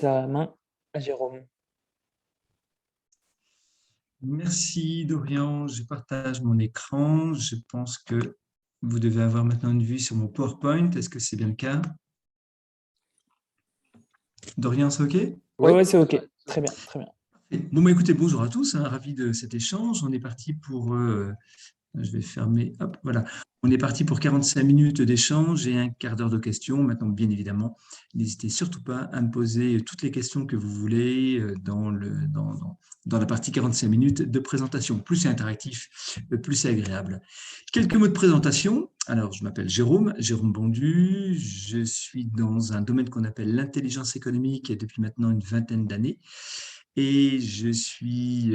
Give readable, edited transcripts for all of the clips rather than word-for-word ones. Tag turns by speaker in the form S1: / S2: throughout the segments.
S1: La main à Jérôme.
S2: Merci Dorian, je partage mon écran. Je pense que vous devez avoir maintenant une vue sur mon PowerPoint. Est-ce que c'est bien le cas? Dorian, c'est OK?
S1: Oui,
S3: Oui,
S1: ouais, c'est OK. Très bien, très bien.
S2: Bon, bah, écoutez, bonjour à tous, ravi de cet échange. On est parti pour, je vais fermer, hop, voilà. On est parti pour 45 minutes d'échange et un quart d'heure de questions. Maintenant, bien évidemment, n'hésitez surtout pas à me poser toutes les questions que vous voulez dans la partie 45 minutes de présentation. Plus c'est interactif, plus c'est agréable. Quelques mots de présentation. Alors, je m'appelle Jérôme Bondu. Je suis dans un domaine qu'on appelle l'intelligence économique depuis maintenant une vingtaine d'années. Et je suis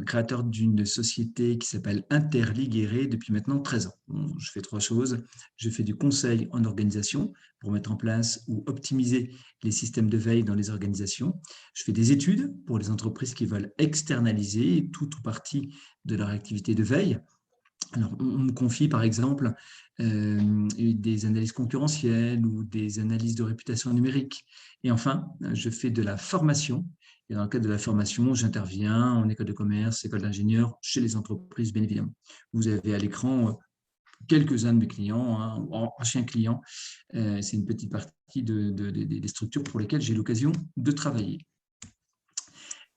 S2: créateur d'une société qui s'appelle Interliguéré depuis maintenant 13 ans. Bon, je fais trois choses. Je fais du conseil en organisation pour mettre en place ou optimiser les systèmes de veille dans les organisations. Je fais des études pour les entreprises qui veulent externaliser tout ou partie de leur activité de veille. Alors, on me confie par exemple des analyses concurrentielles ou des analyses de réputation numérique. Et enfin, je fais de la formation. Et dans le cadre de la formation, j'interviens en école de commerce, école d'ingénieurs, chez les entreprises, bien évidemment. Vous avez à l'écran quelques-uns de mes clients, anciens clients. C'est une petite partie des structures pour lesquelles j'ai l'occasion de travailler.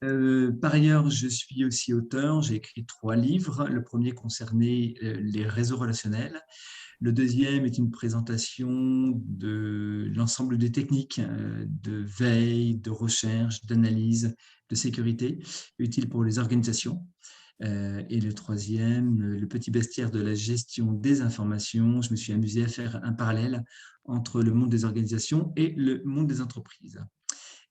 S2: Par ailleurs, je suis aussi auteur. J'ai écrit 3 livres. Le premier concernait les réseaux relationnels. Le deuxième est une présentation de l'ensemble des techniques de veille, de recherche, d'analyse, de sécurité utiles pour les organisations. Et le troisième, le petit bestiaire de la gestion des informations. Je me suis amusé à faire un parallèle entre le monde des organisations et le monde des entreprises.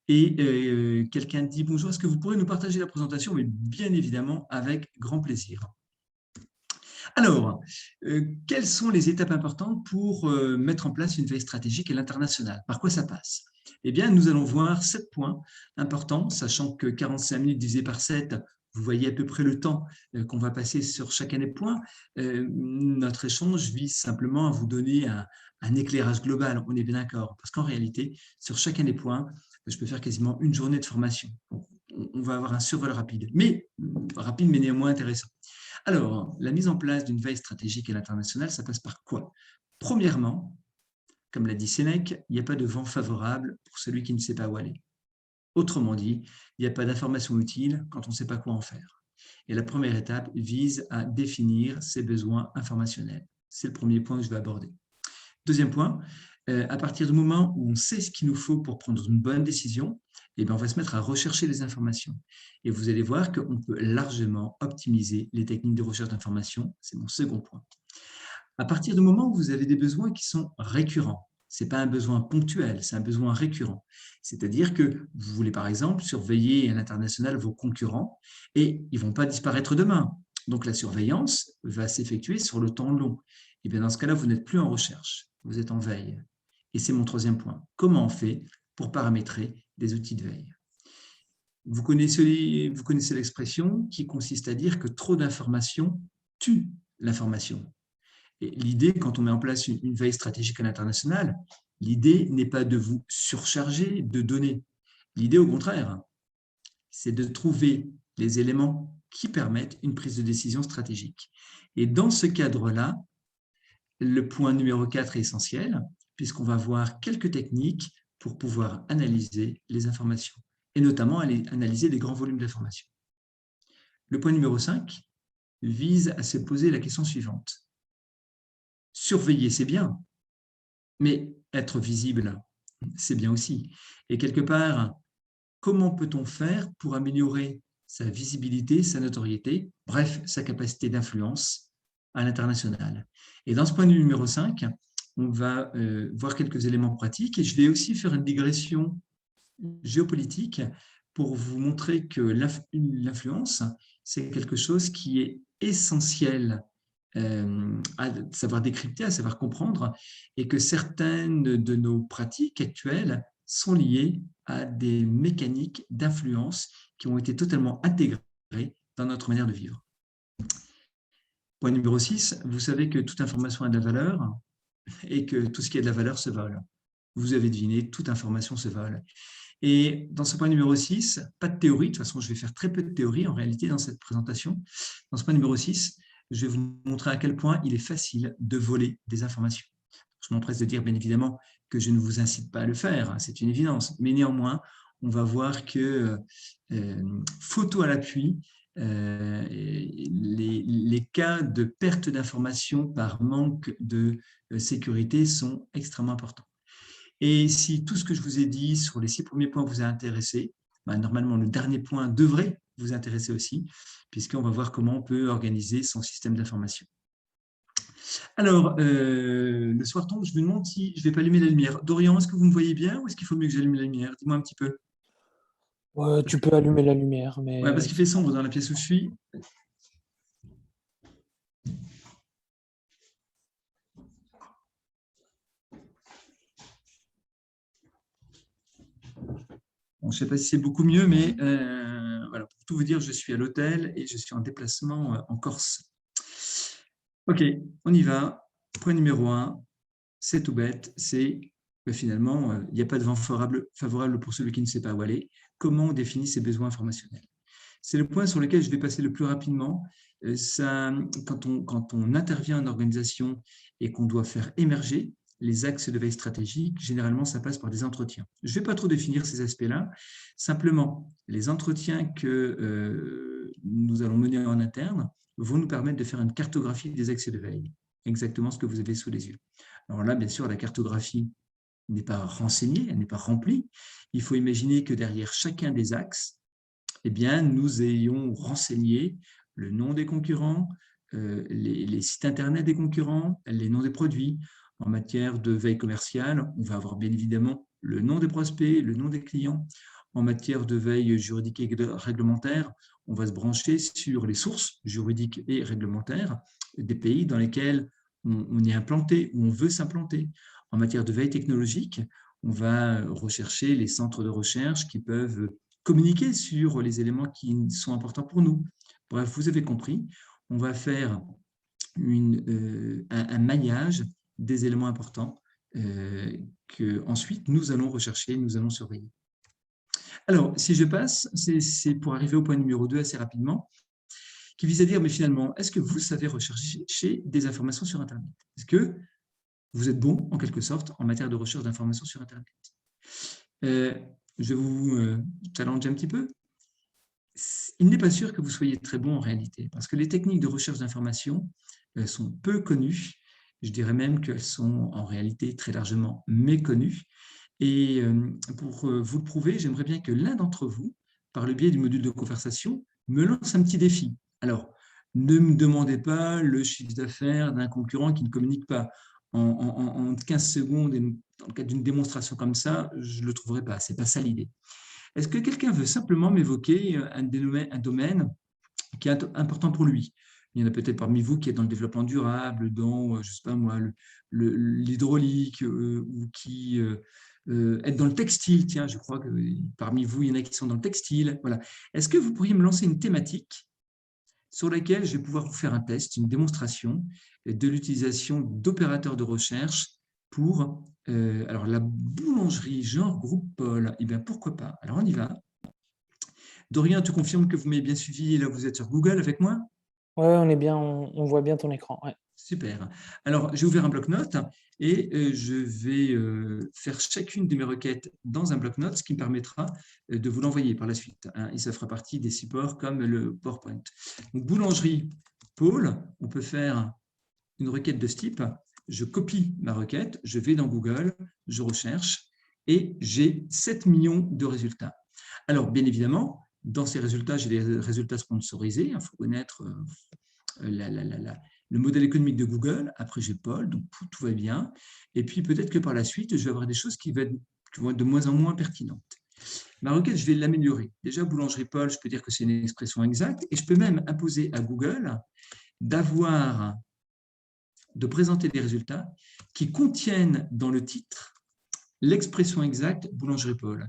S2: Et quelqu'un dit « Bonjour, est-ce que vous pourrez nous partager la présentation ?» Mais bien évidemment, avec grand plaisir. Alors, quelles sont les étapes importantes pour mettre en place une veille stratégique à l'international? Par quoi ça passe? Eh bien, nous allons voir 7 points importants, sachant que 45 minutes divisé par 7, vous voyez à peu près le temps qu'on va passer sur chacun des points. Notre échange vise simplement à vous donner un éclairage global, on est bien d'accord, parce qu'en réalité, sur chacun des points, je peux faire quasiment une journée de formation. On va avoir un survol rapide, mais néanmoins intéressant. Alors, la mise en place d'une veille stratégique à l'international, ça passe par quoi? Premièrement, comme l'a dit Sénèque, il n'y a pas de vent favorable pour celui qui ne sait pas où aller. Autrement dit, il n'y a pas d'information utile quand on ne sait pas quoi en faire. Et la première étape vise à définir ses besoins informationnels. C'est le premier point que je vais aborder. Deuxième point, à partir du moment où on sait ce qu'il nous faut pour prendre une bonne décision, eh bien, on va se mettre à rechercher les informations. Et vous allez voir qu'on peut largement optimiser les techniques de recherche d'informations. C'est mon second point. À partir du moment où vous avez des besoins qui sont récurrents, ce n'est pas un besoin ponctuel, c'est un besoin récurrent. C'est-à-dire que vous voulez par exemple surveiller à l'international vos concurrents et ils ne vont pas disparaître demain. Donc la surveillance va s'effectuer sur le temps long. Et bien dans ce cas-là, vous n'êtes plus en recherche, vous êtes en veille. Et c'est mon troisième point. Comment on fait pour paramétrer des outils de veille? Vous connaissez l'expression qui consiste à dire que trop d'informations tue l'information. Et l'idée, quand on met en place une veille stratégique à l'international, l'idée n'est pas de vous surcharger de données. L'idée, au contraire, c'est de trouver les éléments qui permettent une prise de décision stratégique. Et dans ce cadre-là, le point numéro 4 est essentiel, puisqu'on va voir quelques techniques pour pouvoir analyser les informations, et notamment analyser des grands volumes d'informations. Le point numéro 5 vise à se poser la question suivante. Surveiller, c'est bien, mais être visible, c'est bien aussi. Et quelque part, comment peut-on faire pour améliorer sa visibilité, sa notoriété, bref, sa capacité d'influence à l'international? Et dans ce point de vue numéro 5, on va voir quelques éléments pratiques et je vais aussi faire une digression géopolitique pour vous montrer que l'influence, c'est quelque chose qui est essentiel à savoir décrypter, à savoir comprendre, et que certaines de nos pratiques actuelles sont liées à des mécaniques d'influence qui ont été totalement intégrées dans notre manière de vivre. Point numéro 6, vous savez que toute information a de la valeur et que tout ce qui a de la valeur se vole. vous avez deviné, toute information se vole. Et dans ce point numéro 6, pas de théorie. De toute façon, je vais faire très peu de théorie en réalité dans cette présentation. Dans ce point numéro 6, je vais vous montrer à quel point il est facile de voler des informations. Je m'empresse de dire, bien évidemment, que je ne vous incite pas à le faire, hein, c'est une évidence. Mais néanmoins, on va voir que, photo à l'appui, les cas de perte d'informations par manque de sécurité sont extrêmement importants. Et si tout ce que je vous ai dit sur les 6 premiers points vous a intéressé, ben normalement, le dernier point devrait vous intéresser aussi, puisqu'on va voir comment on peut organiser son système d'information. Alors, le soir tombe, je me demande si je ne vais pas allumer la lumière. Dorian, est-ce que vous me voyez bien ou est-ce qu'il faut mieux que j'allume la lumière? Dis-moi un petit peu.
S1: Ouais,
S2: Parce
S1: tu
S2: que,
S1: peux allumer la lumière,
S2: ouais,
S1: mais
S2: parce qu'il fait sombre dans la pièce où je suis. Bon, je ne sais pas si c'est beaucoup mieux, mais voilà, pour tout vous dire, je suis à l'hôtel et je suis en déplacement en Corse. Ok, on y va. Point numéro 1, c'est tout bête, c'est finalement, il n'y a pas de vent favorable pour celui qui ne sait pas où aller. Comment on définit ses besoins informationnels? C'est le point sur lequel je vais passer le plus rapidement. Quand on intervient en organisation et qu'on doit faire émerger les axes de veille stratégique, généralement, ça passe par des entretiens. Je ne vais pas trop définir ces aspects-là. Simplement, les entretiens que nous allons mener en interne vont nous permettre de faire une cartographie des axes de veille, exactement ce que vous avez sous les yeux. Alors là, bien sûr, la cartographie n'est pas renseignée, elle n'est pas remplie. Il faut imaginer que derrière chacun des axes, eh bien, nous ayons renseigné le nom des concurrents, les sites internet des concurrents, les noms des produits. En matière de veille commerciale, on va avoir bien évidemment le nom des prospects, le nom des clients. En matière de veille juridique et réglementaire, on va se brancher sur les sources juridiques et réglementaires des pays dans lesquels on est implanté ou on veut s'implanter. En matière de veille technologique, on va rechercher les centres de recherche qui peuvent communiquer sur les éléments qui sont importants pour nous. Bref, vous avez compris, on va faire un maillage des éléments importants que ensuite nous allons rechercher, nous allons surveiller. Alors, si je passe, c'est pour arriver au point numéro 2 assez rapidement, qui vise à dire, mais finalement, est-ce que vous savez rechercher des informations sur Internet? Est-ce que vous êtes bon, en quelque sorte, en matière de recherche d'informations sur Internet? Je vais vous challenger un petit peu. Il n'est pas sûr que vous soyez très bon en réalité, parce que les techniques de recherche d'information sont peu connues. Je dirais même qu'elles sont en réalité très largement méconnues. Et pour vous le prouver, j'aimerais bien que l'un d'entre vous, par le biais du module de conversation, me lance un petit défi. Alors, ne me demandez pas le chiffre d'affaires d'un concurrent qui ne communique pas. En 15 secondes, et dans le cadre d'une démonstration comme ça, je ne le trouverai pas. Ce n'est pas ça l'idée. Est-ce que quelqu'un veut simplement m'évoquer un domaine qui est important pour lui? Il y en a peut-être parmi vous qui est dans le développement durable, dans, je sais pas moi, l'hydraulique, ou qui est dans le textile. Tiens, je crois que parmi vous, il y en a qui sont dans le textile. Voilà. Est-ce que vous pourriez me lancer une thématique sur laquelle je vais pouvoir vous faire un test, une démonstration de l'utilisation d'opérateurs de recherche pour alors la boulangerie genre groupe Paul? Eh bien, pourquoi pas? Alors, on y va. Dorian, tu confirmes que vous m'avez bien suivi et là, vous êtes sur Google avec moi?
S1: ouais, on est bien, on voit bien ton écran. Ouais.
S2: Super. Alors, j'ai ouvert un bloc-notes et je vais faire chacune de mes requêtes dans un bloc-notes, ce qui me permettra de vous l'envoyer par la suite. Hein, et ça fera partie des supports comme le PowerPoint. Donc, boulangerie Paul, on peut faire une requête de ce type. Je copie ma requête, je vais dans Google, je recherche et j'ai 7 millions de résultats. Alors, bien évidemment, dans ces résultats, j'ai des résultats sponsorisés. Il faut connaître le modèle économique de Google. Après, j'ai Paul, donc tout va bien. Et puis, peut-être que par la suite, je vais avoir des choses qui vont être de moins en moins pertinentes. Ma requête, je vais l'améliorer. Déjà, boulangerie Paul, je peux dire que c'est une expression exacte. Et je peux même imposer à Google de présenter des résultats qui contiennent dans le titre l'expression exacte boulangerie Paul.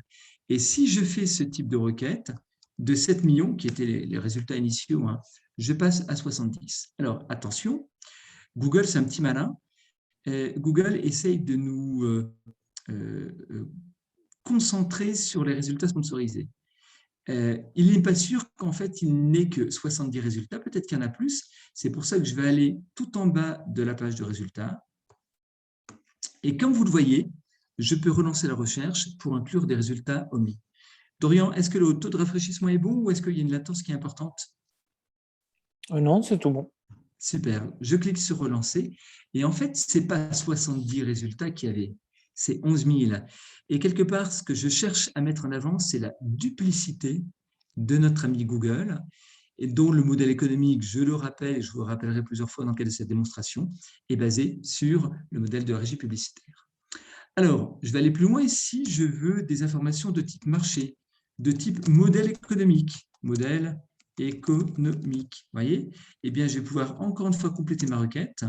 S2: Et si je fais ce type de requête, de 7 millions, qui étaient les résultats initiaux, hein, je passe à 70. Alors, attention, Google, c'est un petit malin. Google essaye de nous concentré sur les résultats sponsorisés. Il n'est pas sûr qu'en fait, il n'ait que 70 résultats, peut-être qu'il y en a plus. C'est pour ça que je vais aller tout en bas de la page de résultats. Et comme vous le voyez, je peux relancer la recherche pour inclure des résultats omis. Dorian, est-ce que le taux de rafraîchissement est bon ou est-ce qu'il y a une latence qui est importante?
S1: Non, c'est tout bon.
S2: Super. Je clique sur relancer. Et en fait, ce n'est pas 70 résultats qu'il y avait, c'est 11 000. Et quelque part, ce que je cherche à mettre en avant, c'est la duplicité de notre ami Google, et dont le modèle économique, je le rappelle, et je vous le rappellerai plusieurs fois dans le cadre de cette démonstration, est basé sur le modèle de régie publicitaire. Alors, je vais aller plus loin ici, je veux des informations de type marché, de type modèle économique, modèle économique, vous voyez? Eh bien, je vais pouvoir encore une fois compléter ma requête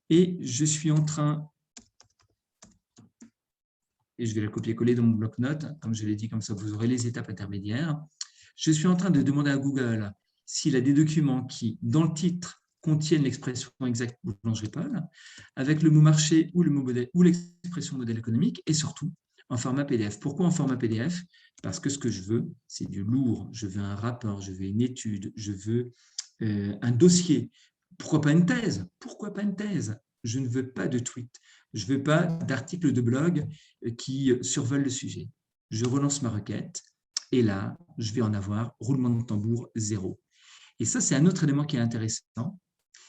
S2: et je suis en train, et je vais la copier-coller dans mon bloc-notes, comme je l'ai dit, comme ça vous aurez les étapes intermédiaires. Je suis en train de demander à Google s'il a des documents qui, dans le titre, contiennent l'expression exacte boulangerie-Paul, avec le mot marché ou le mot modèle ou l'expression modèle économique, et surtout en format PDF. Pourquoi en format PDF? Parce que ce que je veux, c'est du lourd. Je veux un rapport, je veux une étude, je veux un dossier. Pourquoi pas une thèse? Pourquoi pas une thèse? Je ne veux pas de tweet. Je ne veux pas d'articles de blog qui survolent le sujet. Je relance ma requête et là, je vais en avoir roulement de tambour 0. Et ça, c'est un autre élément qui est intéressant,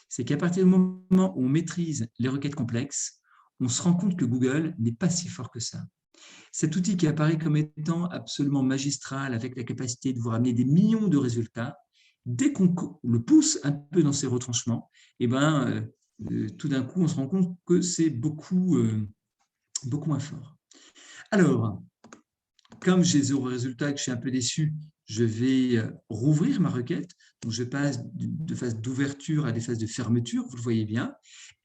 S2: c'est qu'à partir du moment où on maîtrise les requêtes complexes, on se rend compte que Google n'est pas si fort que ça. Cet outil qui apparaît comme étant absolument magistral, avec la capacité de vous ramener des millions de résultats, dès qu'on le pousse un peu dans ses retranchements, eh ben, tout d'un coup, on se rend compte que c'est beaucoup moins fort. Alors, comme j'ai 0 résultat et que je suis un peu déçu, je vais rouvrir ma requête. Donc, je passe de phase d'ouverture à des phases de fermeture, vous le voyez bien.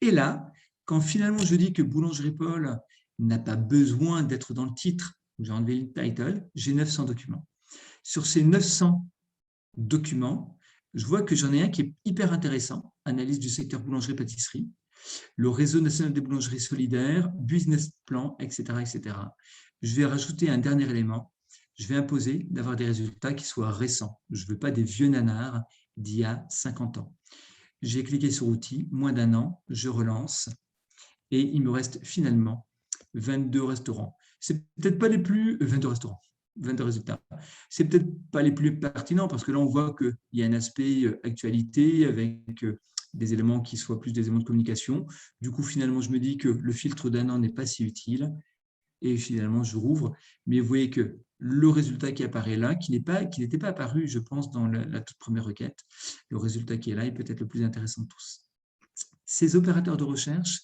S2: Et là, quand finalement je dis que Boulangerie Paul n'a pas besoin d'être dans le titre, j'ai enlevé le title, j'ai 900 documents. Sur ces 900 documents, je vois que j'en ai un qui est hyper intéressant, analyse du secteur boulangerie-pâtisserie, le réseau national des boulangeries solidaires, business plan, etc., etc. Je vais rajouter un dernier élément. Je vais imposer d'avoir des résultats qui soient récents. Je ne veux pas des vieux nanars d'il y a 50 ans. J'ai cliqué sur Outils, moins d'1 an, je relance et il me reste finalement 22 restaurants. C'est peut-être pas les plus... 22 restaurants, 22 résultats. C'est peut-être pas les plus pertinents parce que là, on voit qu'il y a un aspect actualité avec des éléments qui soient plus des éléments de communication. Du coup, finalement, je me dis que le filtre d'1 an n'est pas si utile. Et finalement, je rouvre. Mais vous voyez que le résultat qui apparaît là, qui n'était pas apparu, je pense, dans la toute première requête, le résultat qui est là est peut-être le plus intéressant de tous. Ces opérateurs de recherche,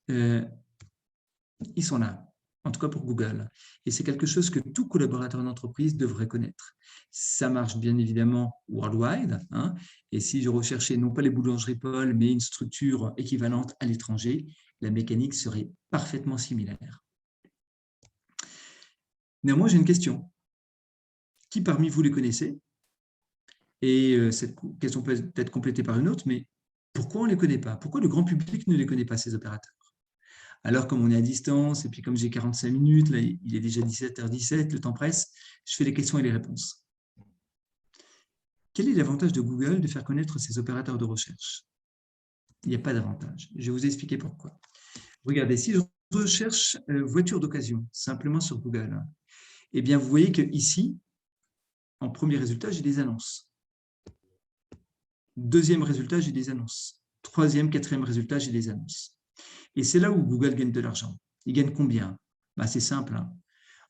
S2: ils sont là, en tout cas pour Google. Et c'est quelque chose que tout collaborateur d'entreprise devrait connaître. Ça marche bien évidemment worldwide. Hein, et si je recherchais non pas les boulangeries Paul, mais une structure équivalente à l'étranger, la mécanique serait parfaitement similaire. Néanmoins, j'ai une question. Qui parmi vous les connaissez? Et cette question peut être complétée par une autre, mais pourquoi on ne les connaît pas? Pourquoi le grand public ne les connaît pas, ces opérateurs? Alors, comme on est à distance, et puis comme j'ai 45 minutes, là, il est déjà 17h17, le temps presse, je fais les questions et les réponses. Quel est l'avantage de Google de faire connaître ces opérateurs de recherche? Il n'y a pas d'avantage. Je vais vous expliquer pourquoi. Regardez, si je recherche voiture d'occasion, simplement sur Google, eh bien, vous voyez qu'ici, en premier résultat, j'ai des annonces. Deuxième résultat, j'ai des annonces. Troisième, quatrième résultat, j'ai des annonces. Et c'est là où Google gagne de l'argent. Il gagne combien? C'est simple. Hein.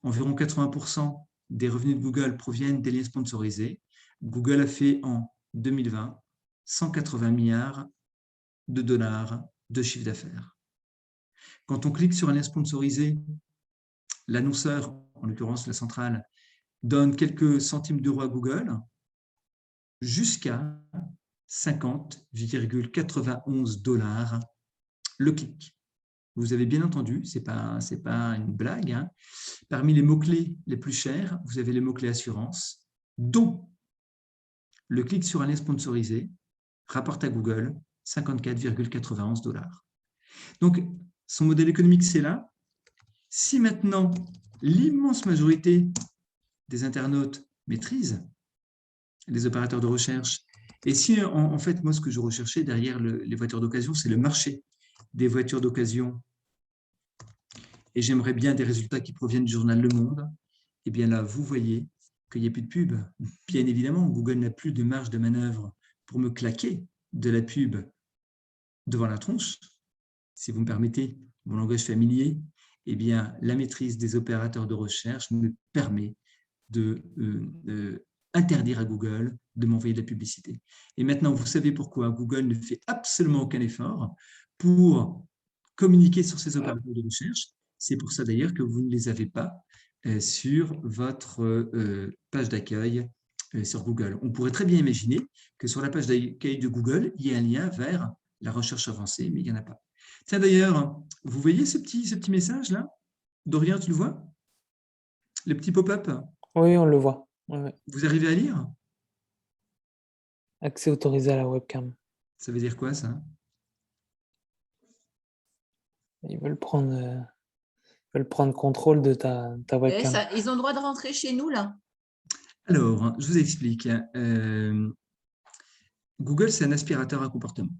S2: Environ 80% des revenus de Google proviennent des liens sponsorisés. Google a fait en 2020 180 milliards de dollars de chiffre d'affaires. Quand on clique sur un lien sponsorisé, l'annonceur, en l'occurrence la centrale, donne quelques centimes d'euros à Google jusqu'à 50,91 $ le clic. Vous avez bien entendu, ce n'est pas une blague. Hein. Parmi les mots-clés les plus chers, vous avez les mots-clés assurance, dont le clic sur un lien sponsorisé rapporte à Google 54,91 $. Donc, son modèle économique, c'est là. Si maintenant, l'immense majorité des internautes maîtrisent les opérateurs de recherche, et si en fait, moi, ce que je recherchais derrière les voitures d'occasion, c'est le marché des voitures d'occasion, et j'aimerais bien des résultats qui proviennent du journal Le Monde, et bien là, vous voyez qu'il n'y a plus de pub. Bien évidemment, Google n'a plus de marge de manœuvre pour me claquer de la pub devant la tronche, si vous me permettez mon langage familier. Eh bien, la maîtrise des opérateurs de recherche me permet d'interdire à Google de m'envoyer de la publicité. Et maintenant, vous savez pourquoi Google ne fait absolument aucun effort pour communiquer sur ces opérateurs de recherche. C'est pour ça d'ailleurs que vous ne les avez pas sur votre page d'accueil sur Google. On pourrait très bien imaginer que sur la page d'accueil de Google, il y ait un lien vers la recherche avancée, mais il n'y en a pas. Tiens, d'ailleurs, vous voyez ce petit message-là? Dorian, tu le vois? Le petit pop-up?
S1: Oui, on le voit. Ouais.
S2: Vous arrivez à lire?
S1: Accès autorisé à la webcam.
S2: Ça veut dire quoi, ça?
S1: Ils veulent prendre contrôle de ta webcam.
S3: Ils ont le droit de rentrer chez nous, là.
S2: Alors, je vous explique. Google, c'est un aspirateur à comportement.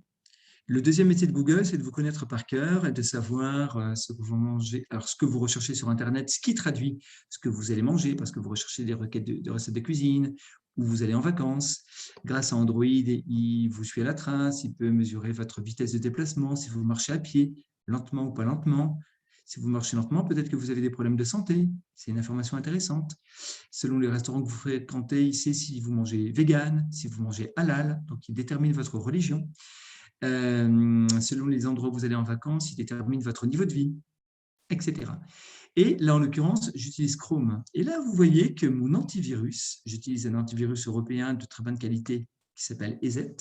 S2: Le deuxième métier de Google, c'est de vous connaître par cœur et de savoir ce que vous mangez, alors ce que vous recherchez sur Internet, ce qui traduit ce que vous allez manger, parce que vous recherchez des requêtes de recettes de cuisine, ou vous allez en vacances. Grâce à Android, il vous suit à la trace, il peut mesurer votre vitesse de déplacement, si vous marchez à pied, lentement ou pas lentement. Si vous marchez lentement, peut-être que vous avez des problèmes de santé. C'est une information intéressante. Selon les restaurants que vous fréquentez, il sait si vous mangez vegan, si vous mangez halal, donc il détermine votre religion. Selon les endroits où vous allez en vacances, il détermine votre niveau de vie, etc. Et là, en l'occurrence, j'utilise Chrome. Et là, vous voyez que mon antivirus, j'utilise un antivirus européen de très bonne qualité qui s'appelle EZ.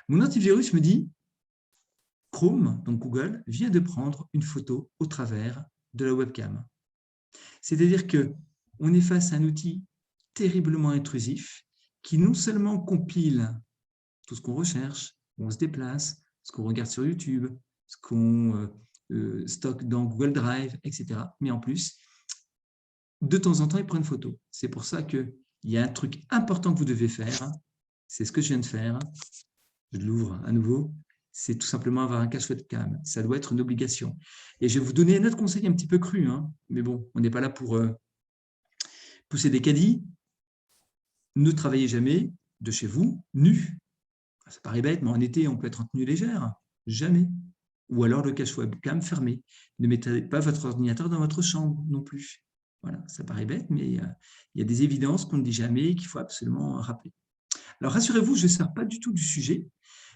S2: Mon antivirus me dit, Chrome, donc Google, vient de prendre une photo au travers de la webcam. C'est-à-dire qu'on est face à un outil terriblement intrusif qui non seulement compile tout ce qu'on recherche, où on se déplace, ce qu'on regarde sur YouTube, ce qu'on stocke dans Google Drive, etc. Mais en plus, de temps en temps, il prend une photo. C'est pour ça qu'il y a un truc important que vous devez faire. C'est ce que je viens de faire. Je l'ouvre à nouveau. C'est tout simplement avoir un cache webcam. Ça doit être une obligation. Et je vais vous donner un autre conseil un petit peu cru, hein. Mais bon, on n'est pas là pour pousser des caddies. Ne travaillez jamais de chez vous nu. Ça paraît bête, mais en été, on peut être en tenue légère. Jamais. Ou alors le cache webcam fermé. Ne mettez pas votre ordinateur dans votre chambre non plus. Voilà, ça paraît bête, mais il y a des évidences qu'on ne dit jamais et qu'il faut absolument rappeler. Alors rassurez-vous, je ne sers pas du tout du sujet,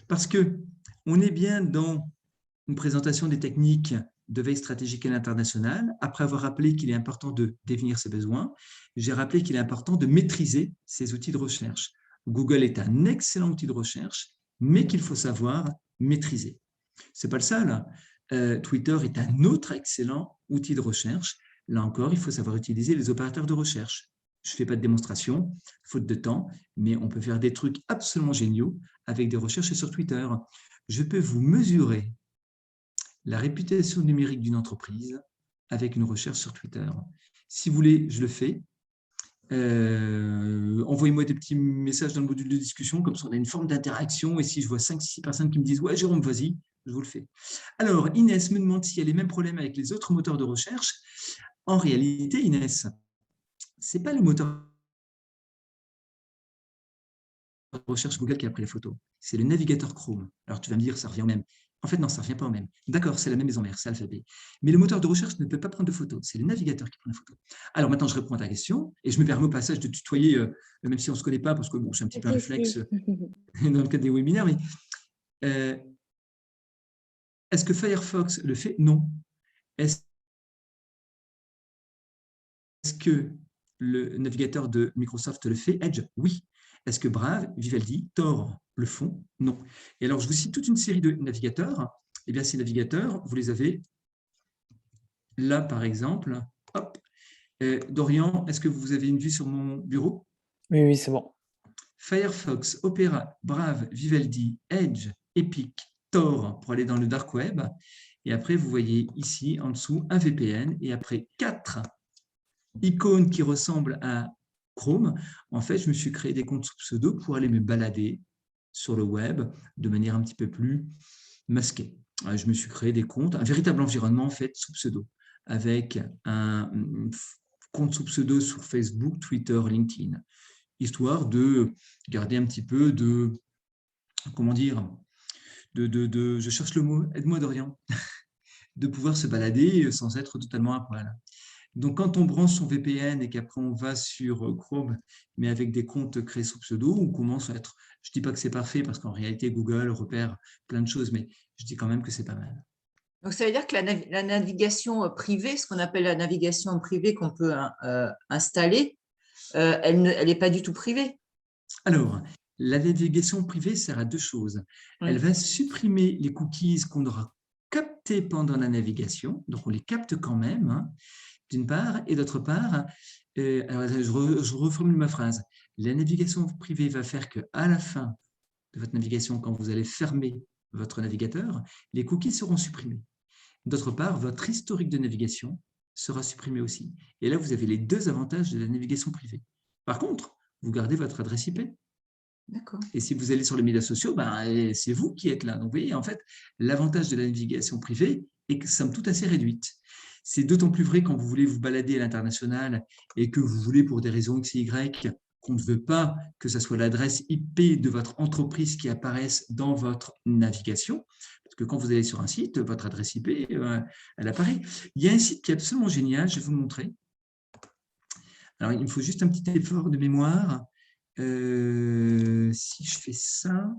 S2: parce qu'on est bien dans une présentation des techniques de veille stratégique à l'international. Après avoir rappelé qu'il est important de définir ses besoins, j'ai rappelé qu'il est important de maîtriser ses outils de recherche. Google est un excellent outil de recherche, mais qu'il faut savoir maîtriser. Ce n'est pas le seul. Twitter est un autre excellent outil de recherche. Là encore, il faut savoir utiliser les opérateurs de recherche. Je ne fais pas de démonstration, faute de temps, mais on peut faire des trucs absolument géniaux avec des recherches sur Twitter. Je peux vous mesurer la réputation numérique d'une entreprise avec une recherche sur Twitter. Si vous voulez, je le fais. Envoyez-moi des petits messages dans le module de discussion, comme ça on a une forme d'interaction, et si je vois 5-6 personnes qui me disent « Ouais, Jérôme, vas-y », je vous le fais. Alors, Inès me demande s'il y a les mêmes problèmes avec les autres moteurs de recherche. En réalité, Inès, ce n'est pas le moteur de recherche Google qui a pris les photos, c'est le navigateur Chrome. Alors, tu vas me dire, ça revient au même. En fait, non, ça ne revient pas au même. D'accord, c'est la même maison mère, c'est Alphabet. Mais le moteur de recherche ne peut pas prendre de photos, c'est le navigateur qui prend les photos. Alors maintenant, je réponds à ta question, et je me permets au passage de tutoyer, même si on ne se connaît pas, parce que bon, c'est un petit peu un réflexe dans le cadre des webinaires, mais est-ce que Firefox le fait? Non. Est-ce que le navigateur de Microsoft le fait? Edge? Oui. Est-ce que Brave, Vivaldi, Tor le font? Non. Et alors, je vous cite toute une série de navigateurs. Eh bien, ces navigateurs, vous les avez là, par exemple. Hop. Dorian, est-ce que vous avez une vue sur mon bureau?
S1: Oui, oui, c'est bon.
S2: Firefox, Opera, Brave, Vivaldi, Edge, Epic, Tor pour aller dans le dark web Et après, vous voyez ici, en dessous, un VPN. Et après 4 icônes qui ressemblent à Chrome, en fait, je me suis créé des comptes sous pseudo pour aller me balader sur le web de manière un petit peu plus masquée. Je me suis créé des comptes, un véritable environnement en fait sous pseudo, avec un compte sous pseudo sur Facebook, Twitter, LinkedIn, histoire de garder un petit peu de, comment dire, je cherche le mot, aide-moi Dorian, de pouvoir se balader sans être totalement à poil. Donc, quand on branche son VPN et qu'après on va sur Chrome, mais avec des comptes créés sous pseudo, on commence à être, je ne dis pas que c'est parfait parce qu'en réalité, Google repère plein de choses, mais je dis quand même que c'est pas mal.
S3: Donc, ça veut dire que la navigation privée, ce qu'on appelle la navigation privée qu'on peut installer, elle n'est pas du tout privée.
S2: Alors, la navigation privée sert à deux choses. Elle va supprimer les cookies qu'on aura captés pendant la navigation, donc on les capte quand même, hein, d'une part, et d'autre part, alors je reformule ma phrase. La navigation privée va faire qu'à la fin de votre navigation, quand vous allez fermer votre navigateur, les cookies seront supprimés. D'autre part, votre historique de navigation sera supprimé aussi. Et là, vous avez les deux avantages de la navigation privée. Par contre, vous gardez votre adresse IP.
S3: D'accord.
S2: Et si vous allez sur les médias sociaux, ben, c'est vous qui êtes là. Donc, vous voyez, en fait, l'avantage de la navigation privée est que somme toute assez réduite. C'est d'autant plus vrai quand vous voulez vous balader à l'international et que vous voulez, pour des raisons X et Y, qu'on ne veut pas que ce soit l'adresse IP de votre entreprise qui apparaisse dans votre navigation. Parce que quand vous allez sur un site, votre adresse IP, elle apparaît. Il y a un site qui est absolument génial, je vais vous le montrer. Alors, il me faut juste un petit effort de mémoire. Si je fais ça,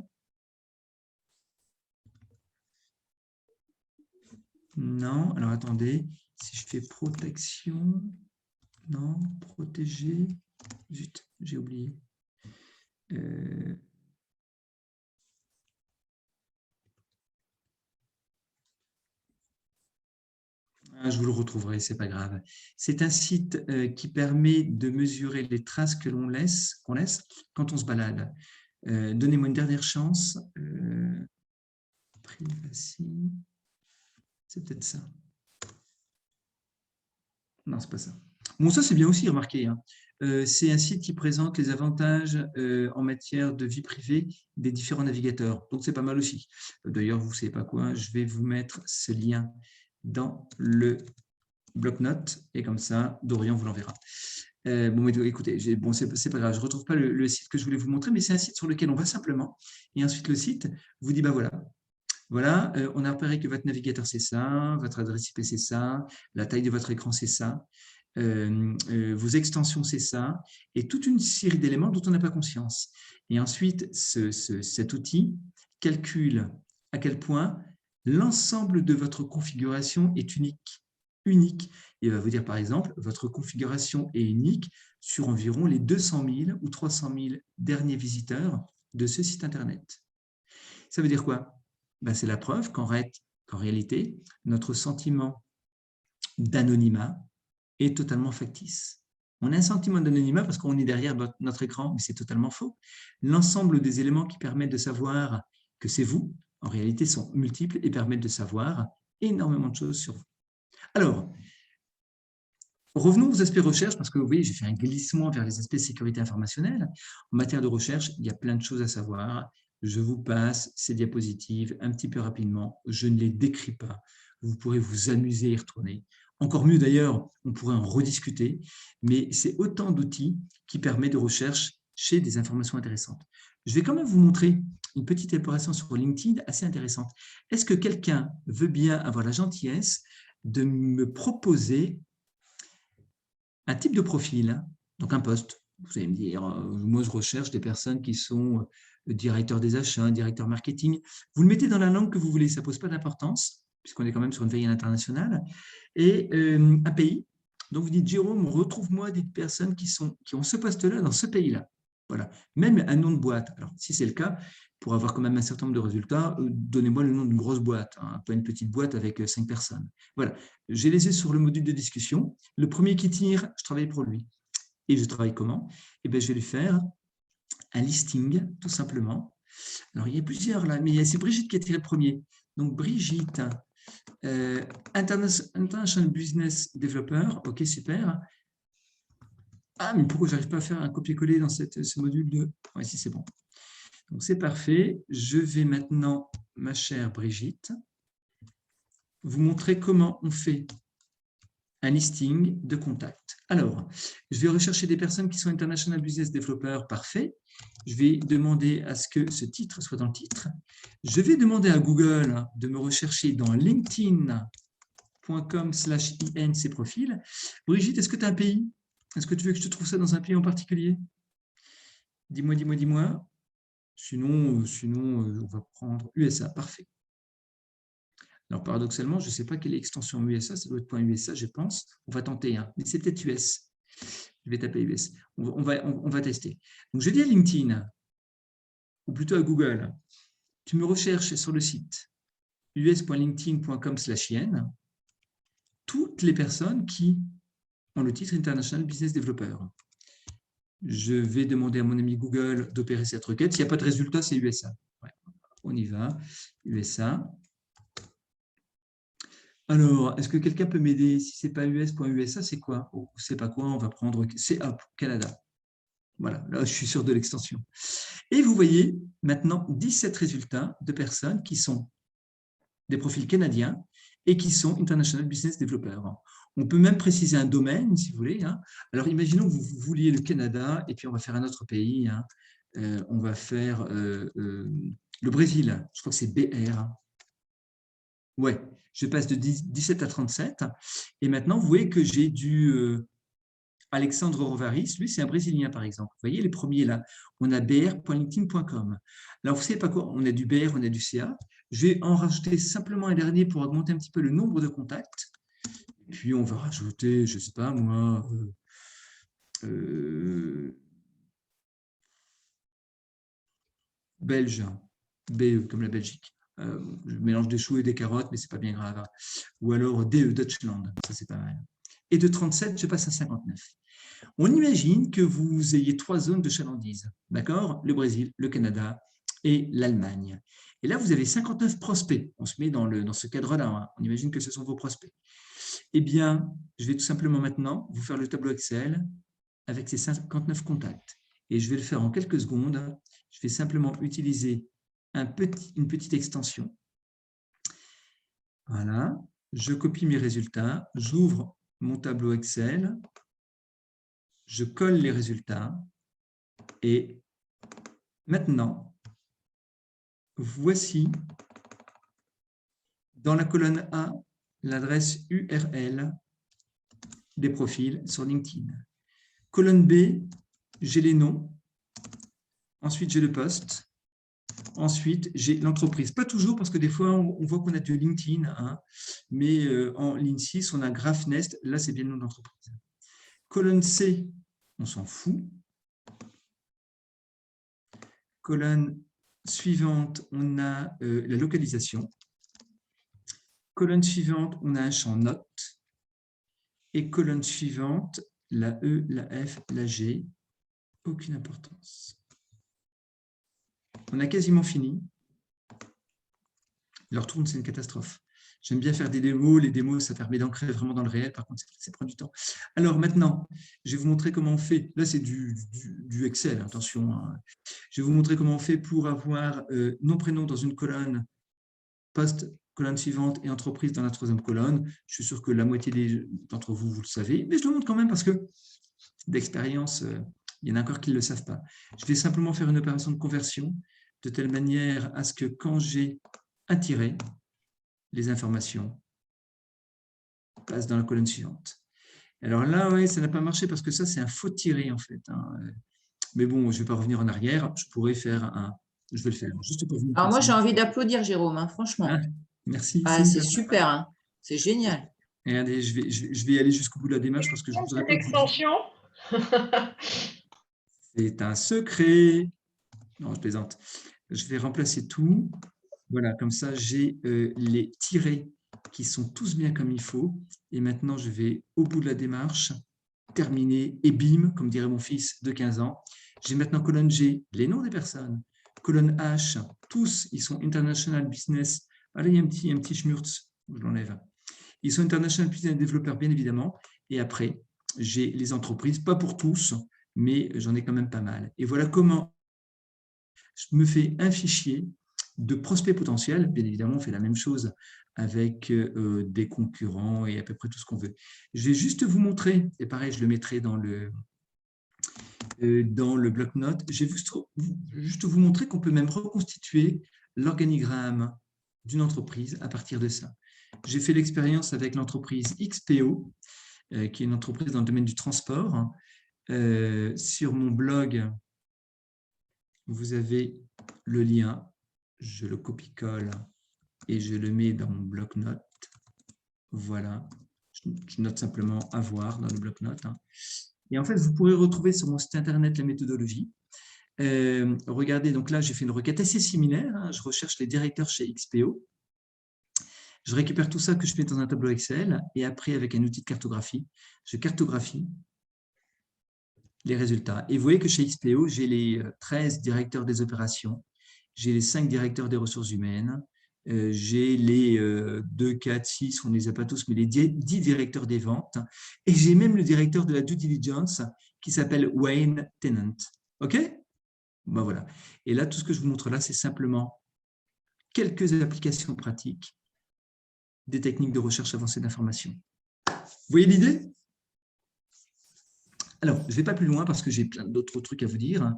S2: non, alors attendez, si je fais protection, non, protéger, zut, j'ai oublié. Je vous le retrouverai, c'est pas grave. C'est un site qui permet de mesurer les traces que qu'on laisse quand on se balade. Donnez-moi une dernière chance. Privacy. C'est peut-être ça. Non, c'est pas ça. Bon, ça, c'est bien aussi, remarquez. Hein. C'est un site qui présente les avantages en matière de vie privée des différents navigateurs. Donc, c'est pas mal aussi. D'ailleurs, vous ne savez pas quoi, je vais vous mettre ce lien dans le bloc-notes et comme ça, Dorian vous l'enverra. Bon, mais écoutez, bon, c'est pas grave, je ne retrouve pas le site que je voulais vous montrer, mais c'est un site sur lequel on va simplement. Et ensuite, le site vous dit, bah voilà, on a repéré que votre navigateur, c'est ça, votre adresse IP, c'est ça, la taille de votre écran, c'est ça, vos extensions, c'est ça, et toute une série d'éléments dont on n'a pas conscience. Et ensuite, cet outil calcule à quel point l'ensemble de votre configuration est unique. Il va vous dire, par exemple, votre configuration est unique sur environ les 200 000 ou 300 000 derniers visiteurs de ce site Internet. Ça veut dire quoi? Ben, c'est la preuve qu'en réalité, notre sentiment d'anonymat est totalement factice. On a un sentiment d'anonymat parce qu'on est derrière notre écran, mais c'est totalement faux. L'ensemble des éléments qui permettent de savoir que c'est vous, en réalité, sont multiples et permettent de savoir énormément de choses sur vous. Alors, revenons aux aspects recherche, parce que vous voyez, j'ai fait un glissement vers les aspects sécurité informationnelle. En matière de recherche, il y a plein de choses à savoir. Je vous passe ces diapositives un petit peu rapidement. Je ne les décris pas. Vous pourrez vous amuser à y retourner. Encore mieux d'ailleurs, on pourrait en rediscuter, mais c'est autant d'outils qui permettent de recherche chez des informations intéressantes. Je vais quand même vous montrer une petite opération sur LinkedIn assez intéressante. Est-ce que quelqu'un veut bien avoir la gentillesse de me proposer un type de profil, donc un poste? Vous allez me dire, moi je recherche des personnes qui sont directeurs des achats, directeurs marketing. Vous le mettez dans la langue que vous voulez, ça ne pose pas d'importance, puisqu'on est quand même sur une veille internationale. Et un pays. Donc vous dites, Jérôme, retrouve-moi des personnes qui ont ce poste-là dans ce pays-là. Voilà. Même un nom de boîte. Alors, si c'est le cas, pour avoir quand même un certain nombre de résultats, donnez-moi le nom d'une grosse boîte, hein, pas une petite boîte avec 5 personnes. Voilà. J'ai les yeux sur le module de discussion. Le premier qui tire, je travaille pour lui. Et je travaille comment? Eh bien, je vais lui faire un listing, tout simplement. Alors, il y a plusieurs là, mais c'est Brigitte qui a tiré le premier. Donc, Brigitte, International Business Developer, ok, super. Ah, mais pourquoi je n'arrive pas à faire un copier-coller dans ce module de... Oui, si, c'est bon. Donc, c'est parfait. Je vais maintenant, ma chère Brigitte, vous montrer comment on fait un listing de contacts. Alors, je vais rechercher des personnes qui sont International Business Developer, parfait. Je vais demander à ce que ce titre soit dans le titre. Je vais demander à Google de me rechercher dans linkedin.com/in ces profils. Brigitte, est-ce que tu as un pays? Est-ce que tu veux que je te trouve ça dans un pays en particulier? Dis-moi, dis-moi, dis-moi. Sinon, on va prendre USA, parfait. Alors, paradoxalement, je ne sais pas quelle est l'extension USA, ça doit être .USA, je pense. On va tenter, hein. Mais c'est peut-être US. Je vais taper US. On va tester. Donc, je dis à LinkedIn, ou plutôt à Google, tu me recherches sur le site us.linkedin.com/in toutes les personnes qui ont le titre International Business Developer. Je vais demander à mon ami Google d'opérer cette requête. S'il n'y a pas de résultat, c'est USA. Ouais. On y va. USA. Alors, est-ce que quelqu'un peut m'aider? Si ce n'est pas us.usa, c'est quoi? Oh, c'est pas quoi, on va prendre CA, Canada. Voilà, là, je suis sûr de l'extension. Et vous voyez maintenant 17 résultats de personnes qui sont des profils canadiens et qui sont International Business Developer. On peut même préciser un domaine, si vous voulez. Hein. Alors, imaginons que vous vouliez le Canada, et puis on va faire un autre pays. Hein. On va faire le Brésil. Je crois que c'est BR. Ouais, je passe de 17 à 37. Et maintenant, vous voyez que j'ai du Alexandre Rovaris. Lui, c'est un Brésilien, par exemple. Vous voyez les premiers là. On a br.linkedin.com. Là, vous ne savez pas quoi. On a du BR, on a du CA. Je vais en rajouter simplement un dernier pour augmenter un petit peu le nombre de contacts. Puis, on va rajouter, je ne sais pas moi, belge, BE, comme la Belgique. Je mélange des choux et des carottes, mais ce n'est pas bien grave. Ou alors DE, Deutschland, ça c'est pas mal. Et de 37, je passe à 59. On imagine que vous ayez 3 zones de chalandise, d'accord? Le Brésil, le Canada et l'Allemagne. Et là, vous avez 59 prospects. On se met dans ce cadre-là. Hein. On imagine que ce sont vos prospects. Eh bien, je vais tout simplement maintenant vous faire le tableau Excel avec ces 59 contacts. Et je vais le faire en quelques secondes. Je vais simplement utiliser une petite extension. Voilà. Je copie mes résultats. J'ouvre mon tableau Excel. Je colle les résultats. Et maintenant, voici dans la colonne A l'adresse URL des profils sur LinkedIn. Colonne B, j'ai les noms. Ensuite, j'ai le poste. Ensuite, j'ai l'entreprise. Pas toujours, parce que des fois, on voit qu'on a du LinkedIn, hein, mais en ligne 6, on a GraphNest. Là, c'est bien le nom d'entreprise. Colonne C, on s'en fout. Colonne suivante, on a la localisation. Colonne suivante, on a un champ notes. Et colonne suivante, la E, la F, la G. Aucune importance. On a quasiment fini. Leur tourne, c'est une catastrophe. J'aime bien faire des démos. Les démos, ça permet d'ancrer vraiment dans le réel. Par contre, ça prend du temps. Alors maintenant, je vais vous montrer comment on fait. Là, c'est du Excel, attention. Hein. Je vais vous montrer comment on fait pour avoir nom, prénom dans une colonne, poste, colonne suivante et entreprise dans la 3e colonne. Je suis sûr que la moitié d'entre vous, vous le savez. Mais je le montre quand même parce que d'expérience, il y en a encore qui ne le savent pas. Je vais simplement faire une opération de conversion de telle manière à ce que quand j'ai un tiret, les informations passent dans la colonne suivante. Alors là, ouais, ça n'a pas marché parce que ça, c'est un faux tiret en fait. Hein. Mais bon, je ne vais pas revenir en arrière. Je pourrais faire un... Je vais le faire. Juste pour vous.
S3: Alors moi, j'ai envie d'applaudir Jérôme, hein, franchement.
S2: Ah, merci.
S3: Ah, c'est super, hein. C'est génial.
S2: Regardez, je vais aller jusqu'au bout de la démarche parce que je ne voudrais pas...
S4: extension.
S2: C'est un secret. Non, je plaisante. Je vais remplacer tout. Voilà, comme ça, j'ai les tirets qui sont tous bien comme il faut. Et maintenant, je vais au bout de la démarche, terminer et bim, comme dirait mon fils de 15 ans. J'ai maintenant colonne G, les noms des personnes. Colonne H, tous, ils sont International Business. Allez, il y a un petit schmurz. je l'enlève. Ils sont international plus des développeurs, bien évidemment. Et après, j'ai les entreprises, pas pour tous, mais j'en ai quand même pas mal. Et voilà comment je me fais un fichier de prospects potentiels. Bien évidemment, on fait la même chose avec des concurrents et à peu près tout ce qu'on veut. Je vais juste vous montrer, et pareil, je le mettrai dans le bloc-notes. Je vais juste vous montrer qu'on peut même reconstituer l'organigramme d'une entreprise à partir de ça. J'ai fait l'expérience avec l'entreprise XPO, qui est une entreprise dans le domaine du transport. Sur mon blog, vous avez le lien. Je le copie-colle et je le mets dans mon bloc-notes. Voilà. Je note simplement « avoir » dans le bloc-notes. Et en fait, vous pourrez retrouver sur mon site internet la méthodologie. Regardez, donc là, j'ai fait une requête assez similaire. Je recherche les directeurs chez XPO. Je récupère tout ça que je mets dans un tableau Excel et après, avec un outil de cartographie, je cartographie les résultats. Et vous voyez que chez XPO, j'ai les 13 directeurs des opérations, j'ai les 5 directeurs des ressources humaines, j'ai les 2, 4, 6, on ne les a pas tous, mais les 10 directeurs des ventes, et j'ai même le directeur de la due diligence qui s'appelle Wayne Tennant. OK? Ben voilà. Et là, tout ce que je vous montre là, c'est simplement quelques applications pratiques des techniques de recherche avancée d'information. Vous voyez l'idée? Alors, je ne vais pas plus loin parce que j'ai plein d'autres trucs à vous dire.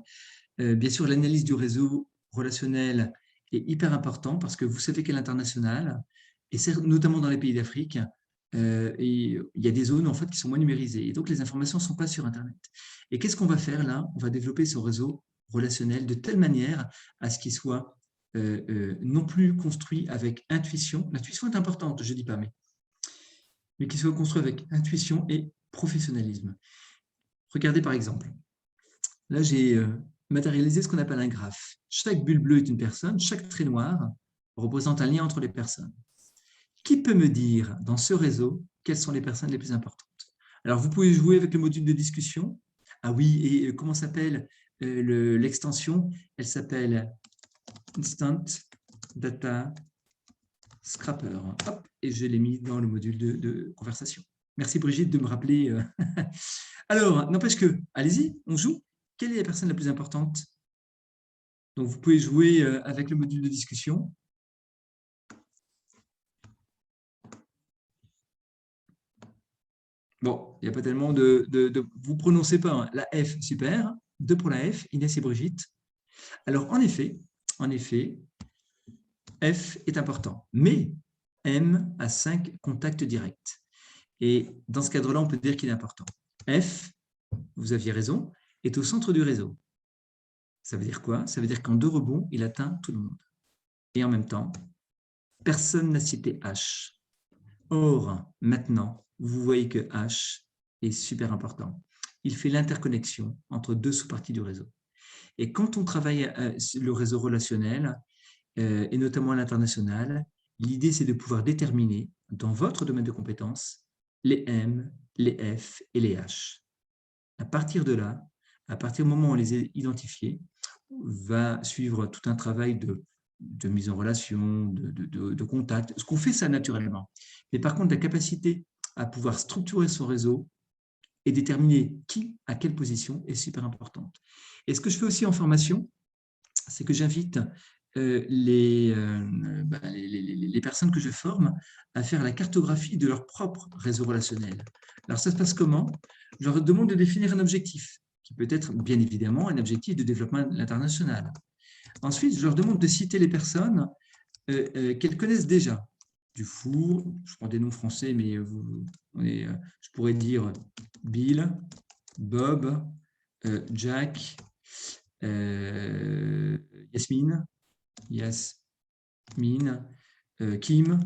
S2: Bien sûr, l'analyse du réseau relationnel est hyper important parce que vous savez qu'à l'international, et notamment dans les pays d'Afrique, il y a des zones en fait, qui sont moins numérisées. Et donc, les informations ne sont pas sur Internet. Et qu'est-ce qu'on va faire là? On va développer ce réseau relationnel de telle manière à ce qu'il soit non plus construit avec intuition. L'intuition est importante, je ne dis pas, mais qu'il soit construit avec intuition et professionnalisme. Regardez par exemple, là j'ai matérialisé ce qu'on appelle un graphe. Chaque bulle bleue est une personne, chaque trait noir représente un lien entre les personnes. Qui peut me dire dans ce réseau quelles sont les personnes les plus importantes? Alors vous pouvez jouer avec le module de discussion. Ah oui, et comment s'appelle l'extension? Elle s'appelle Instant Data Scrapper. Hop, et je l'ai mis dans le module de conversation. Merci Brigitte de me rappeler. Alors, n'empêche que, allez-y, on joue. Quelle est la personne la plus importante? Donc, vous pouvez jouer avec le module de discussion. Bon, il n'y a pas tellement vous prononcez pas. Hein. La F, super. 2 pour la F, Inès et Brigitte. Alors, en effet, F est important, mais M a 5 contacts directs. Et dans ce cadre-là, on peut dire qu'il est important. F, vous aviez raison, est au centre du réseau. Ça veut dire quoi? Ça veut dire qu'en 2 rebonds, il atteint tout le monde. Et en même temps, personne n'a cité H. Or, maintenant, vous voyez que H est super important. Il fait l'interconnexion entre 2 sous-parties du réseau. Et quand on travaille le réseau relationnel, et notamment à l'international, l'idée, c'est de pouvoir déterminer, dans votre domaine de compétences, les M, les F et les H. À partir de là, à partir du moment où on les a identifiés, va suivre tout un travail de mise en relation, de contact, ce qu'on fait ça naturellement. Mais par contre, la capacité à pouvoir structurer son réseau et déterminer qui, à quelle position, est super importante. Et ce que je fais aussi en formation, c'est que j'invite les personnes que je forme à faire la cartographie de leur propre réseau relationnel. Alors, ça se passe comment? Je leur demande de définir un objectif, qui peut être bien évidemment un objectif de développement à l'international. Ensuite, je leur demande de citer les personnes qu'elles connaissent déjà. Dufour, je prends des noms français, mais je pourrais dire Bill, Bob, Jack, Yasmine, Kim,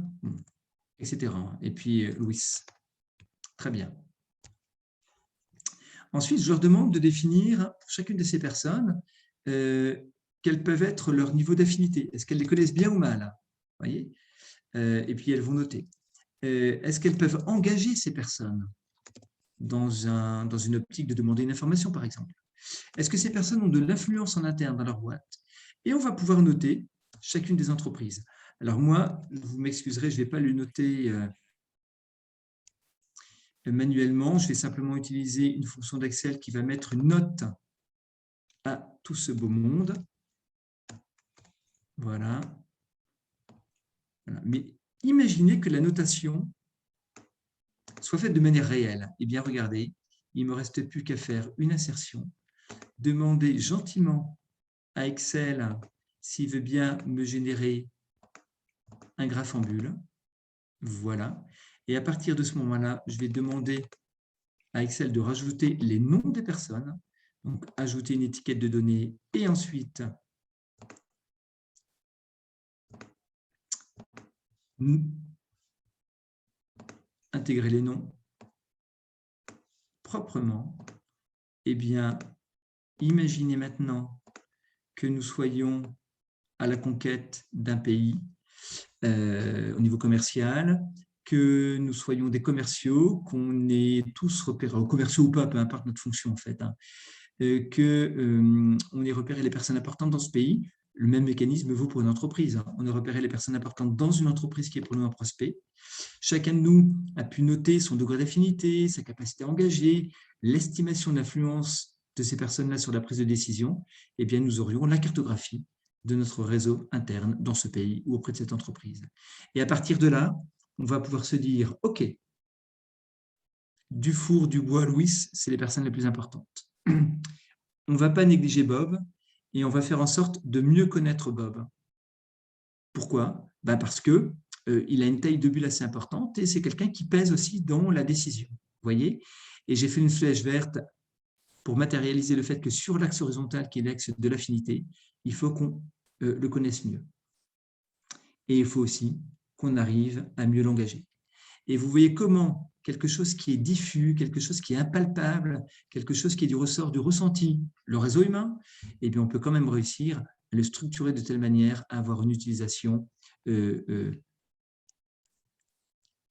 S2: etc. Et puis Louis. Très bien. Ensuite, je leur demande de définir pour chacune de ces personnes quels peuvent être leurs niveaux d'affinité. Est-ce qu'elles les connaissent bien ou mal? Voyez, et puis elles vont noter. Est-ce qu'elles peuvent engager ces personnes dans une optique de demander une information, par exemple? Est-ce que ces personnes ont de l'influence en interne dans leur boîte? Et on va pouvoir noter chacune des entreprises. Alors moi, vous m'excuserez, je ne vais pas le noter manuellement. Je vais simplement utiliser une fonction d'Excel qui va mettre une note à tout ce beau monde. Voilà. Mais imaginez que la notation soit faite de manière réelle. Eh bien, regardez, il ne me reste plus qu'à faire une insertion, demander gentiment à Excel s'il veut bien me générer un graphe en bulle. Voilà. Et à partir de ce moment-là, je vais demander à Excel de rajouter les noms des personnes, donc ajouter une étiquette de données et ensuite intégrer les noms proprement. Eh bien, imaginez maintenant que nous soyons à la conquête d'un pays au niveau commercial, que nous soyons des commerciaux, qu'on ait tous repéré, commerciaux ou pas, peu importe notre fonction en fait, hein, qu'on ait repéré les personnes importantes dans ce pays. Le même mécanisme vaut pour une entreprise. Hein. On a repéré les personnes importantes dans une entreprise qui est pour nous un prospect. Chacun de nous a pu noter son degré d'affinité, sa capacité à engager, l'estimation d'influence de ces personnes-là sur la prise de décision. Eh bien, nous aurions la cartographie de notre réseau interne dans ce pays ou auprès de cette entreprise. Et à partir de là, on va pouvoir se dire, OK, Dufour, Dubois, Louis, c'est les personnes les plus importantes. On ne va pas négliger Bob et on va faire en sorte de mieux connaître Bob. Pourquoi? Parce que il a une taille de bulle assez importante et c'est quelqu'un qui pèse aussi dans la décision. Vous voyez? Et j'ai fait une flèche verte pour matérialiser le fait que sur l'axe horizontal, qui est l'axe de l'affinité, il faut qu'on le connaisse mieux. Et il faut aussi qu'on arrive à mieux l'engager. Et vous voyez comment quelque chose qui est diffus, quelque chose qui est impalpable, quelque chose qui est du ressort du ressenti, le réseau humain, eh bien on peut quand même réussir à le structurer de telle manière à avoir une utilisation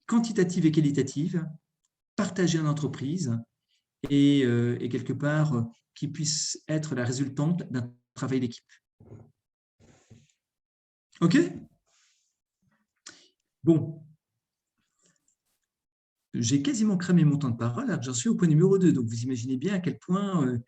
S2: quantitative et qualitative, partagée en entreprise et quelque part qui puisse être la résultante d'un travail d'équipe. OK? Bon. J'ai quasiment cramé mon temps de parole, j'en suis au point numéro 2. Donc, vous imaginez bien à quel point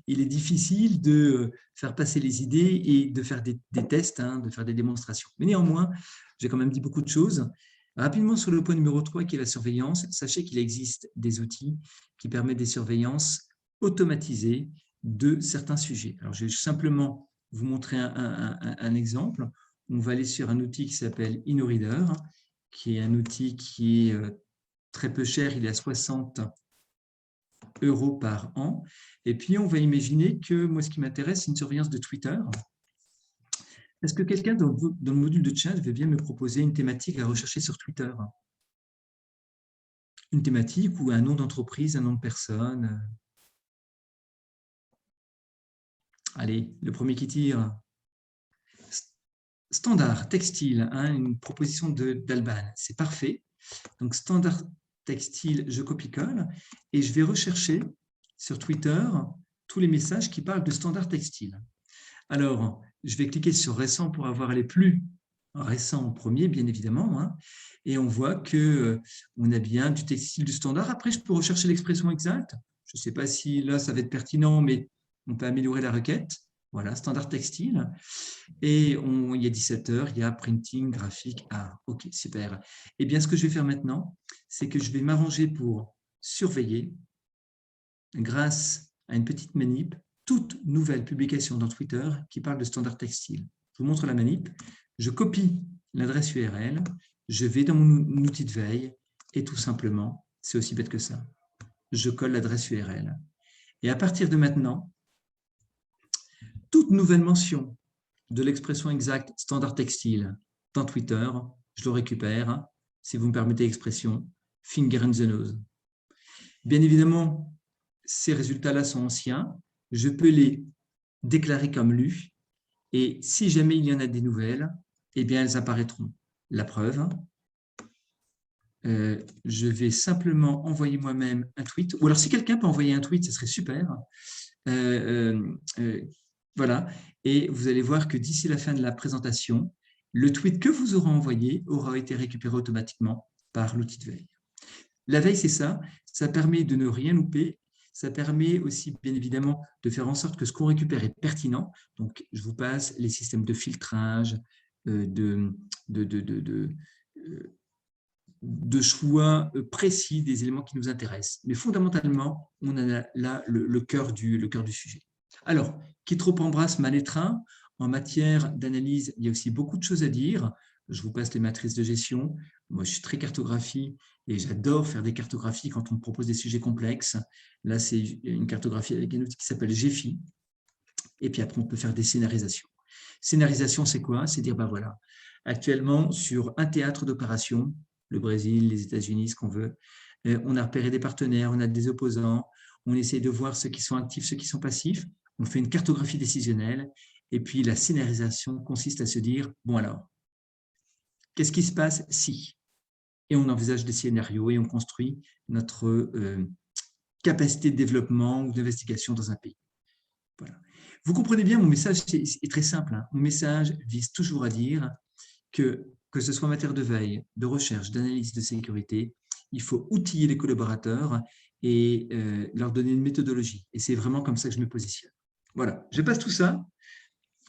S2: il est difficile de faire passer les idées et de faire des tests, hein, de faire des démonstrations. Mais néanmoins, j'ai quand même dit beaucoup de choses. Rapidement, sur le point numéro 3, qui est la surveillance, sachez qu'il existe des outils qui permettent des surveillances automatisées de certains sujets. Alors, je vais simplement vous montrer un exemple. On va aller sur un outil qui s'appelle InnoReader, qui est un outil qui est très peu cher, il est à 60 € par an. Et puis, on va imaginer que moi, ce qui m'intéresse, c'est une surveillance de Twitter. Est-ce que quelqu'un dans le module de chat veut bien me proposer une thématique à rechercher sur Twitter? Une thématique ou un nom d'entreprise, un nom de personne? Allez, le premier qui tire. Standard textile, hein, une proposition d'Alban, c'est parfait. Donc, standard textile, je copie-colle et je vais rechercher sur Twitter tous les messages qui parlent de standard textile. Alors, je vais cliquer sur récent pour avoir les plus récents en premier, bien évidemment, hein, et on voit qu'on a bien du textile du standard. Après, je peux rechercher l'expression exacte. Je ne sais pas si là, ça va être pertinent, mais on peut améliorer la requête. Voilà, standard textile. Et il y a 17 heures, il y a printing, graphique. Ah, ok, super. Eh bien, ce que je vais faire maintenant, c'est que je vais m'arranger pour surveiller, grâce à une petite manip, toute nouvelle publication dans Twitter qui parle de standard textile. Je vous montre la manip. Je copie l'adresse URL, je vais dans mon outil de veille et tout simplement, c'est aussi bête que ça, je colle l'adresse URL. Et à partir de maintenant, toute nouvelle mention de l'expression exacte standard textile dans Twitter, je le récupère, si vous me permettez l'expression, finger in the nose. Bien évidemment, ces résultats-là sont anciens, je peux les déclarer comme lus, et si jamais il y en a des nouvelles, eh bien elles apparaîtront. La preuve, je vais simplement envoyer moi-même un tweet, ou alors si quelqu'un peut envoyer un tweet, ce serait super. Voilà, et vous allez voir que d'ici la fin de la présentation, le tweet que vous aurez envoyé aura été récupéré automatiquement par l'outil de veille. La veille, c'est ça. Ça permet de ne rien louper. Ça permet aussi, bien évidemment, de faire en sorte que ce qu'on récupère est pertinent. Donc, je vous passe les systèmes de filtrage, de choix précis des éléments qui nous intéressent. Mais fondamentalement, on a là le cœur du sujet. Alors, qui trop embrasse mal étreint. En matière d'analyse, il y a aussi beaucoup de choses à dire. Je vous passe les matrices de gestion. Moi, je suis très cartographie et j'adore faire des cartographies quand on me propose des sujets complexes. Là, c'est une cartographie avec un outil qui s'appelle GEFI. Et puis après, on peut faire des scénarisations. Scénarisation, c'est quoi? C'est dire, ben voilà, actuellement, sur un théâtre d'opération, le Brésil, les États-Unis, ce qu'on veut, on a repéré des partenaires, on a des opposants, on essaie de voir ceux qui sont actifs, ceux qui sont passifs, on fait une cartographie décisionnelle, et puis la scénarisation consiste à se dire, bon alors, qu'est-ce qui se passe si? Et on envisage des scénarios et on construit notre capacité de développement ou d'investigation dans un pays. Voilà. Vous comprenez bien, mon message est très simple. Hein. Mon message vise toujours à dire que ce soit en matière de veille, de recherche, d'analyse de sécurité, il faut outiller les collaborateurs et leur donner une méthodologie. Et c'est vraiment comme ça que je me positionne. Voilà, je passe tout ça.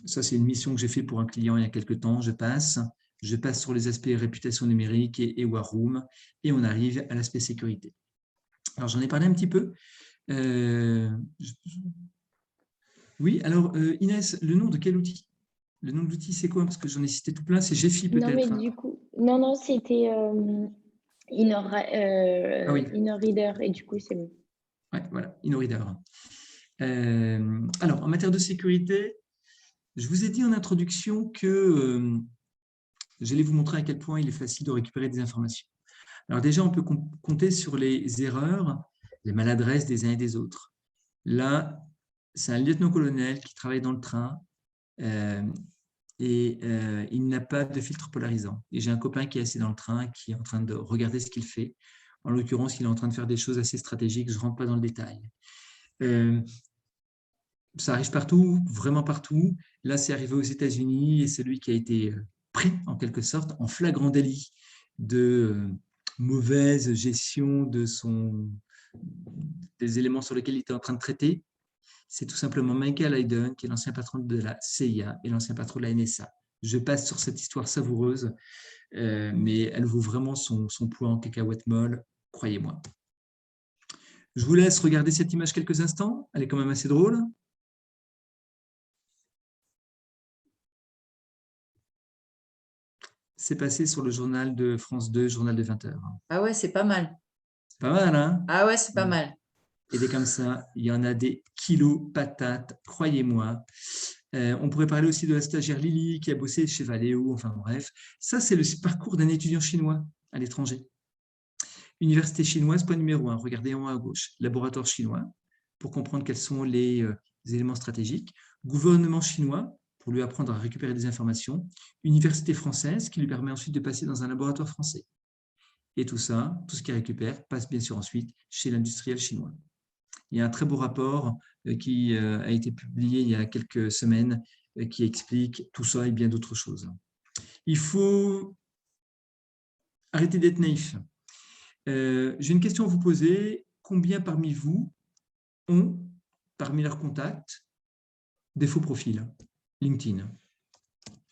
S2: Ça, c'est une mission que j'ai faite pour un client il y a quelques temps. Je passe sur les aspects réputation numérique et War Room, et on arrive à l'aspect sécurité. Alors, j'en ai parlé un petit peu. Oui, alors Inès, le nom de quel outil? Le nom de l'outil, c'est quoi? Parce que j'en ai cité tout plein, c'est GEFI peut-être.
S4: Non, mais du coup, non, c'était InnoReader, et du coup, c'est bon.
S2: Ouais, voilà, InnoReader. Alors, en matière de sécurité, je vous ai dit en introduction que j'allais vous montrer à quel point il est facile de récupérer des informations. Alors déjà, on peut compter sur les erreurs, les maladresses des uns et des autres. Là, c'est un lieutenant-colonel qui travaille dans le train et il n'a pas de filtre polarisant. Et j'ai un copain qui est assis dans le train qui est en train de regarder ce qu'il fait. En l'occurrence, il est en train de faire des choses assez stratégiques, je ne rentre pas dans le détail. Ça arrive partout, vraiment partout. Là, c'est arrivé aux États-Unis et c'est lui qui a été pris, en quelque sorte, en flagrant délit de mauvaise gestion des éléments sur lesquels il était en train de traiter. C'est tout simplement Michael Hayden, qui est l'ancien patron de la CIA et l'ancien patron de la NSA. Je passe sur cette histoire savoureuse, mais elle vaut vraiment son poids en cacahuètes molles, croyez-moi. Je vous laisse regarder cette image quelques instants. Elle est quand même assez drôle. C'est passé sur le journal de France 2, journal de 20h.
S3: Ah ouais, c'est pas mal.
S2: C'est pas mal, hein?
S3: Ah ouais, c'est pas mal.
S2: Et des comme ça, il y en a des kilos patates, croyez-moi. On pourrait parler aussi de la stagiaire Lily qui a bossé chez Valeo, enfin bref. Ça, c'est le parcours d'un étudiant chinois à l'étranger. Université chinoise, point numéro 1, regardez en haut à gauche. Laboratoire chinois, pour comprendre quels sont les éléments stratégiques. Gouvernement chinois, pour lui apprendre à récupérer des informations. Université française, qui lui permet ensuite de passer dans un laboratoire français. Et tout ça, tout ce qu'il récupère, passe bien sûr ensuite chez l'industriel chinois. Il y a un très beau rapport qui a été publié il y a quelques semaines qui explique tout ça et bien d'autres choses. Il faut arrêter d'être naïf. J'ai une question à vous poser. Combien parmi vous ont, parmi leurs contacts, des faux profils LinkedIn?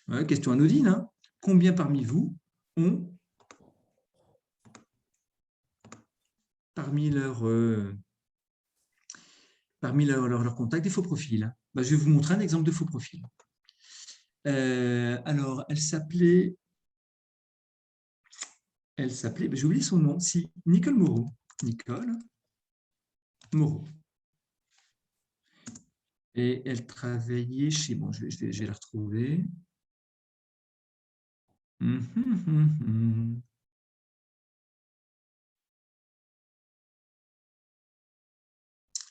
S2: Ouais, question anodine. Hein. Combien parmi vous ont, parmi leurs contacts, des faux profils? Ben, je vais vous montrer un exemple de faux profil. Alors, elle s'appelait, j'ai oublié son nom, si, Nicole Moreau. Nicole Moreau. Et elle travaillait chez, bon, je vais la retrouver.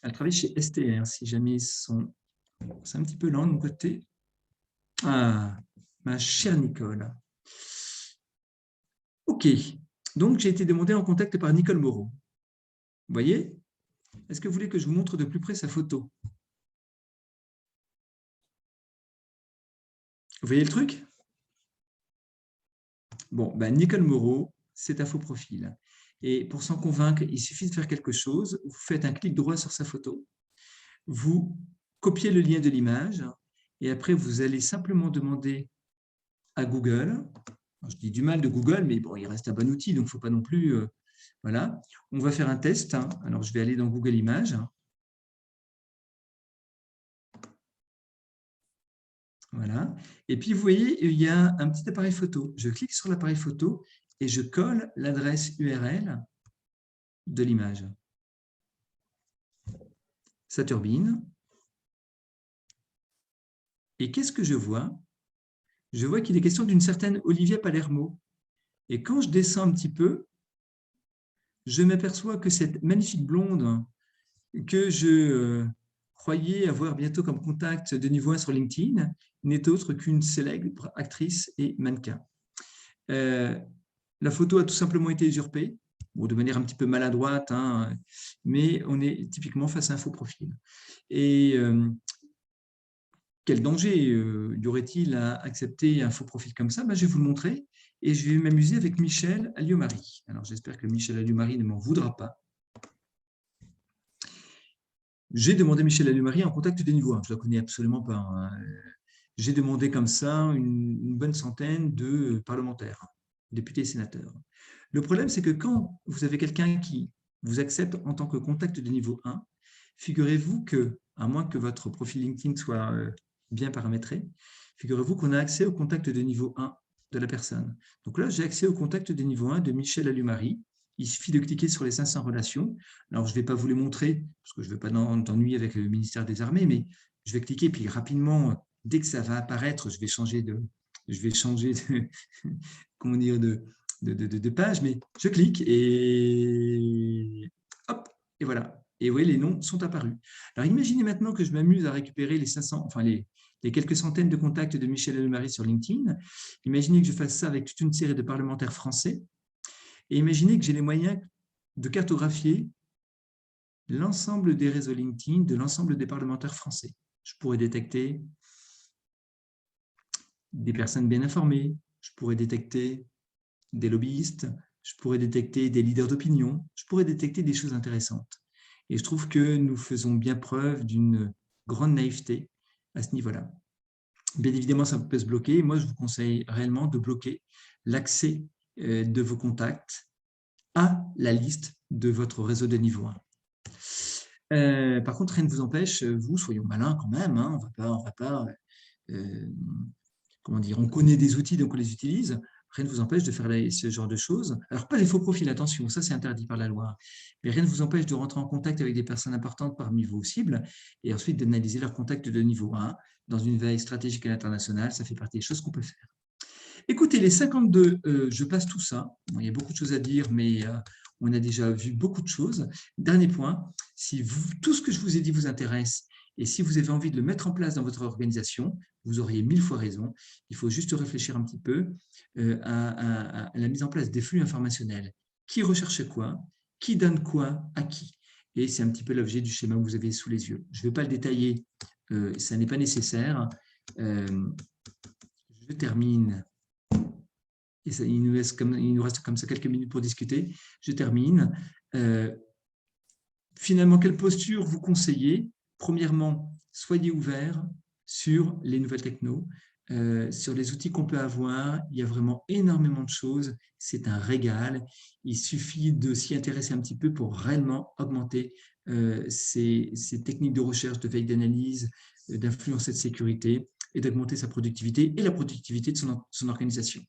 S2: Elle travaille chez STR, si jamais ils sont... C'est un petit peu lent de mon côté. Ah, ma chère Nicole. OK. Donc, j'ai été demandé en contact par Nicole Moreau. Vous voyez? Est-ce que vous voulez que je vous montre de plus près sa photo? Vous voyez le truc? Bon, ben Nicole Moreau, c'est un faux profil. Et pour s'en convaincre, il suffit de faire quelque chose. Vous faites un clic droit sur sa photo, vous copiez le lien de l'image et après, vous allez simplement demander à Google. Je dis du mal de Google, mais bon, il reste un bon outil, donc il ne faut pas non plus… voilà. On va faire un test. Alors, je vais aller dans Google Images. Voilà. Et puis, vous voyez, il y a un petit appareil photo. Je clique sur l'appareil photo et je colle l'adresse URL de l'image. Ça turbine. Et qu'est-ce que je vois? Je vois qu'il est question d'une certaine Olivia Palermo. Et quand je descends un petit peu, je m'aperçois que cette magnifique blonde que je croyais avoir bientôt comme contact de niveau 1 sur LinkedIn n'est autre qu'une célèbre actrice et mannequin. La photo a tout simplement été usurpée, bon, de manière un petit peu maladroite, hein, mais on est typiquement face à un faux profil. Et quel danger y aurait-il à accepter un faux profil comme ça? Ben, je vais vous le montrer et je vais m'amuser avec Michel Alliot-Marie. Alors, j'espère que Michel Alliot-Marie ne m'en voudra pas. J'ai demandé Michel Alliot-Marie en contact de niveau 1. Je ne la connais absolument pas. Hein. J'ai demandé comme ça une bonne centaine de parlementaires, députés et sénateurs. Le problème, c'est que quand vous avez quelqu'un qui vous accepte en tant que contact de niveau 1, figurez-vous que, à moins que votre profil LinkedIn soit bien paramétré, figurez-vous qu'on a accès au contact de niveau 1 de la personne. Donc là, j'ai accès au contact de niveau 1 de Michel Alliot-Marie. Il suffit de cliquer sur les 500 relations. Alors, je ne vais pas vous les montrer, parce que je ne veux pas t'ennuyer avec le ministère des Armées, mais je vais cliquer, puis rapidement, dès que ça va apparaître, je vais changer de comment dire, de page, mais je clique et hop, et voilà. Et vous voyez, les noms sont apparus. Alors, imaginez maintenant que je m'amuse à récupérer les 500, enfin les quelques centaines de contacts de Michel Alliot-Marie sur LinkedIn. Imaginez que je fasse ça avec toute une série de parlementaires français. Et imaginez que j'ai les moyens de cartographier l'ensemble des réseaux LinkedIn de l'ensemble des parlementaires français. Je pourrais détecter des personnes bien informées, je pourrais détecter des lobbyistes, je pourrais détecter des leaders d'opinion, je pourrais détecter des choses intéressantes. Et je trouve que nous faisons bien preuve d'une grande naïveté à ce niveau-là. Bien évidemment, ça peut se bloquer. Moi, je vous conseille réellement de bloquer l'accès de vos contacts à la liste de votre réseau de niveau 1. Par contre, rien ne vous empêche, vous, soyons malins quand même, hein, on va pas comment dire, on connaît des outils, donc on les utilise. Rien ne vous empêche de faire ce genre de choses. Alors, pas les faux profils, attention, ça c'est interdit par la loi. Mais rien ne vous empêche de rentrer en contact avec des personnes importantes parmi vos cibles et ensuite d'analyser leurs contacts de niveau 1 dans une veille stratégique et internationale. Ça fait partie des choses qu'on peut faire. Écoutez, les 52, je passe tout ça. Bon, il y a beaucoup de choses à dire, mais on a déjà vu beaucoup de choses. Dernier point, si tout ce que je vous ai dit vous intéresse et si vous avez envie de le mettre en place dans votre organisation, vous auriez 1000 fois raison. Il faut juste réfléchir un petit peu à la mise en place des flux informationnels. Qui recherche quoi? Qui donne quoi à qui? Et c'est un petit peu l'objet du schéma que vous avez sous les yeux. Je ne vais pas le détailler, ça n'est pas nécessaire. Je termine. Et ça, il nous reste comme ça quelques minutes pour discuter. Je termine. Finalement, quelle posture vous conseillez? Premièrement, soyez ouverts sur les nouvelles technos, sur les outils qu'on peut avoir. Il y a vraiment énormément de choses. C'est un régal. Il suffit de s'y intéresser un petit peu pour réellement augmenter ces techniques de recherche, de veille d'analyse, d'influence et de sécurité, et d'augmenter sa productivité et la productivité de son organisation.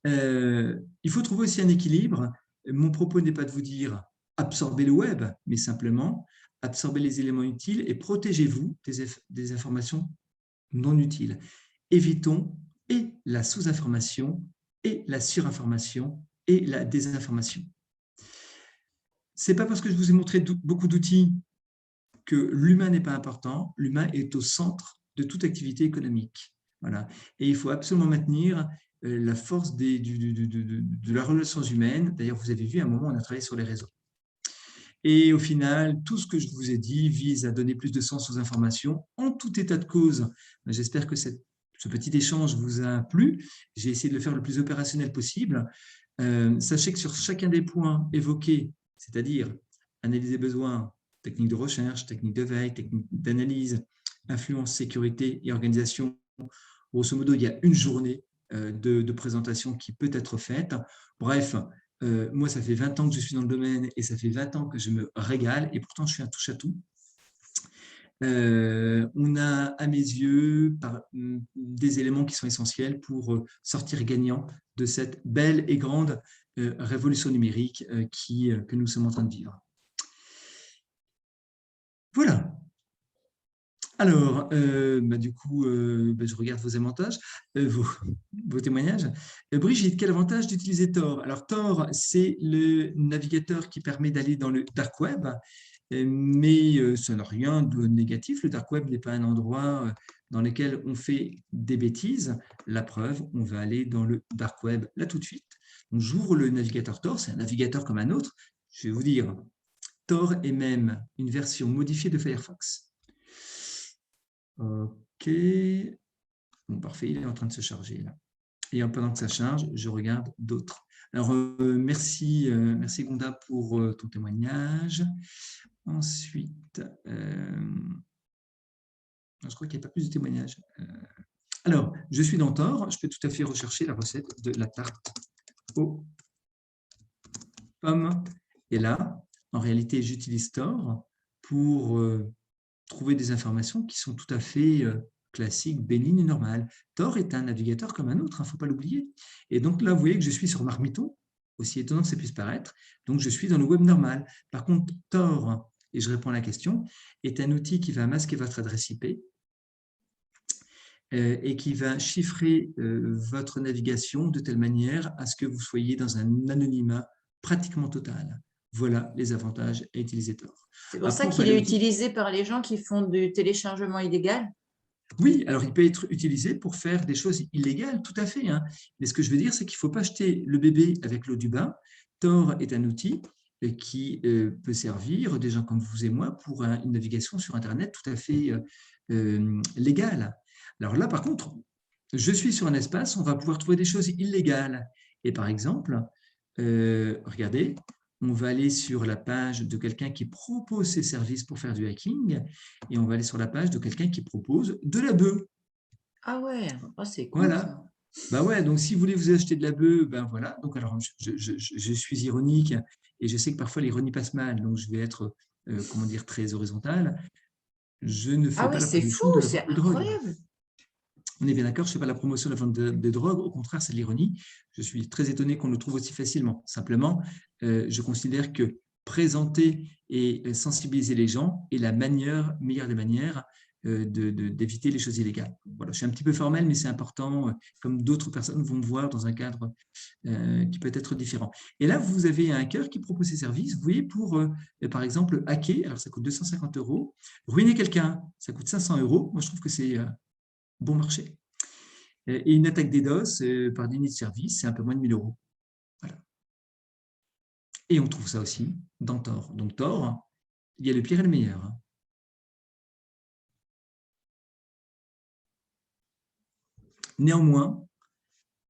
S2: Il faut trouver aussi un équilibre. Mon propos n'est pas de vous dire absorbez le web, mais simplement absorbez les éléments utiles et protégez-vous des informations non utiles. Évitons et la sous-information, et la surinformation, et la désinformation. Ce n'est pas parce que je vous ai montré beaucoup d'outils que l'humain n'est pas important. L'humain est au centre de toute activité économique. Voilà. Et il faut absolument maintenir la force de la relation humaine. D'ailleurs, vous avez vu, à un moment, on a travaillé sur les réseaux. Et au final, tout ce que je vous ai dit vise à donner plus de sens aux informations. En tout état de cause, j'espère que cette ce petit échange vous a plu. J'ai essayé de le faire le plus opérationnel possible. Sachez que sur chacun des points évoqués, c'est-à-dire analyse des besoins, technique de recherche, technique de veille, technique d'analyse, influence, sécurité et organisation, grosso modo, il y a une journée de présentation qui peut être faite. Bref, moi, ça fait 20 ans que je suis dans le domaine et ça fait 20 ans que je me régale et pourtant, je suis un touche-à-tout. On a, à mes yeux, des éléments qui sont essentiels pour sortir gagnant de cette belle et grande révolution numérique que nous sommes en train de vivre. Voilà. Alors, du coup, je regarde vos avantages, vos témoignages. Brigitte, quel avantage d'utiliser Tor? Alors, Tor, c'est le navigateur qui permet d'aller dans le dark web, mais ça n'a rien de négatif. Le dark web n'est pas un endroit dans lequel on fait des bêtises. La preuve, on va aller dans le dark web là tout de suite. Donc, j'ouvre le navigateur Tor, c'est un navigateur comme un autre. Je vais vous dire, Tor est même une version modifiée de Firefox. OK. Bon, parfait, il est en train de se charger là. Et pendant que ça charge, je regarde d'autres. Alors, merci Gonda pour ton témoignage. Ensuite, je crois qu'il n'y a pas plus de témoignages. Alors, je suis dans Tor, je peux tout à fait rechercher la recette de la tarte aux pommes. Et là, en réalité, j'utilise Tor pour trouver des informations qui sont tout à fait classiques, bénignes et normales. Tor est un navigateur comme un autre, il ne faut pas l'oublier. Et donc là, vous voyez que je suis sur Marmiton, aussi étonnant que ça puisse paraître. Donc, je suis dans le web normal. Par contre, Tor, et je réponds à la question, est un outil qui va masquer votre adresse IP et qui va chiffrer votre navigation de telle manière à ce que vous soyez dans un anonymat pratiquement total. Voilà les avantages à utiliser Tor.
S3: C'est pour ça qu'il est utilisé par les gens qui font du téléchargement illégal?
S2: Oui, alors il peut être utilisé pour faire des choses illégales, tout à fait. Hein. Mais ce que je veux dire, c'est qu'il ne faut pas jeter le bébé avec l'eau du bain. Tor est un outil qui peut servir des gens comme vous et moi pour une navigation sur Internet tout à fait légale. Alors là, par contre, je suis sur un espace où on va pouvoir trouver des choses illégales. Et par exemple, regardez, on va aller sur la page de quelqu'un qui propose ses services pour faire du hacking et on va aller sur la page de quelqu'un qui propose de la bœuf.
S3: Ah ouais, oh, c'est cool.
S2: Voilà. Bah ouais, donc si vous voulez vous acheter de la bœuf, ben voilà. Donc alors, je suis ironique et je sais que parfois l'ironie passe mal, donc je vais être, comment dire, très horizontal. Je ne fais pas la promotion de la vente de drogue. On est bien d'accord, je ne fais pas la promotion de la vente de drogue, au contraire, c'est de l'ironie. Je suis très étonné qu'on le trouve aussi facilement. Simplement, je considère que présenter et sensibiliser les gens est la meilleure des manières d'éviter les choses illégales. Voilà, je suis un petit peu formel, mais c'est important, comme d'autres personnes vont me voir dans un cadre qui peut être différent. Et là, vous avez un hacker qui propose ses services, vous voyez, pour, par exemple, hacker, alors ça coûte 250 €, ruiner quelqu'un, ça coûte 500 €. Moi, je trouve que c'est bon marché. Et une attaque DDoS par déni de service, c'est un peu moins de 1 000 €. Voilà. Et on trouve ça aussi dans Tor. Donc Tor, il y a le pire et le meilleur. Néanmoins,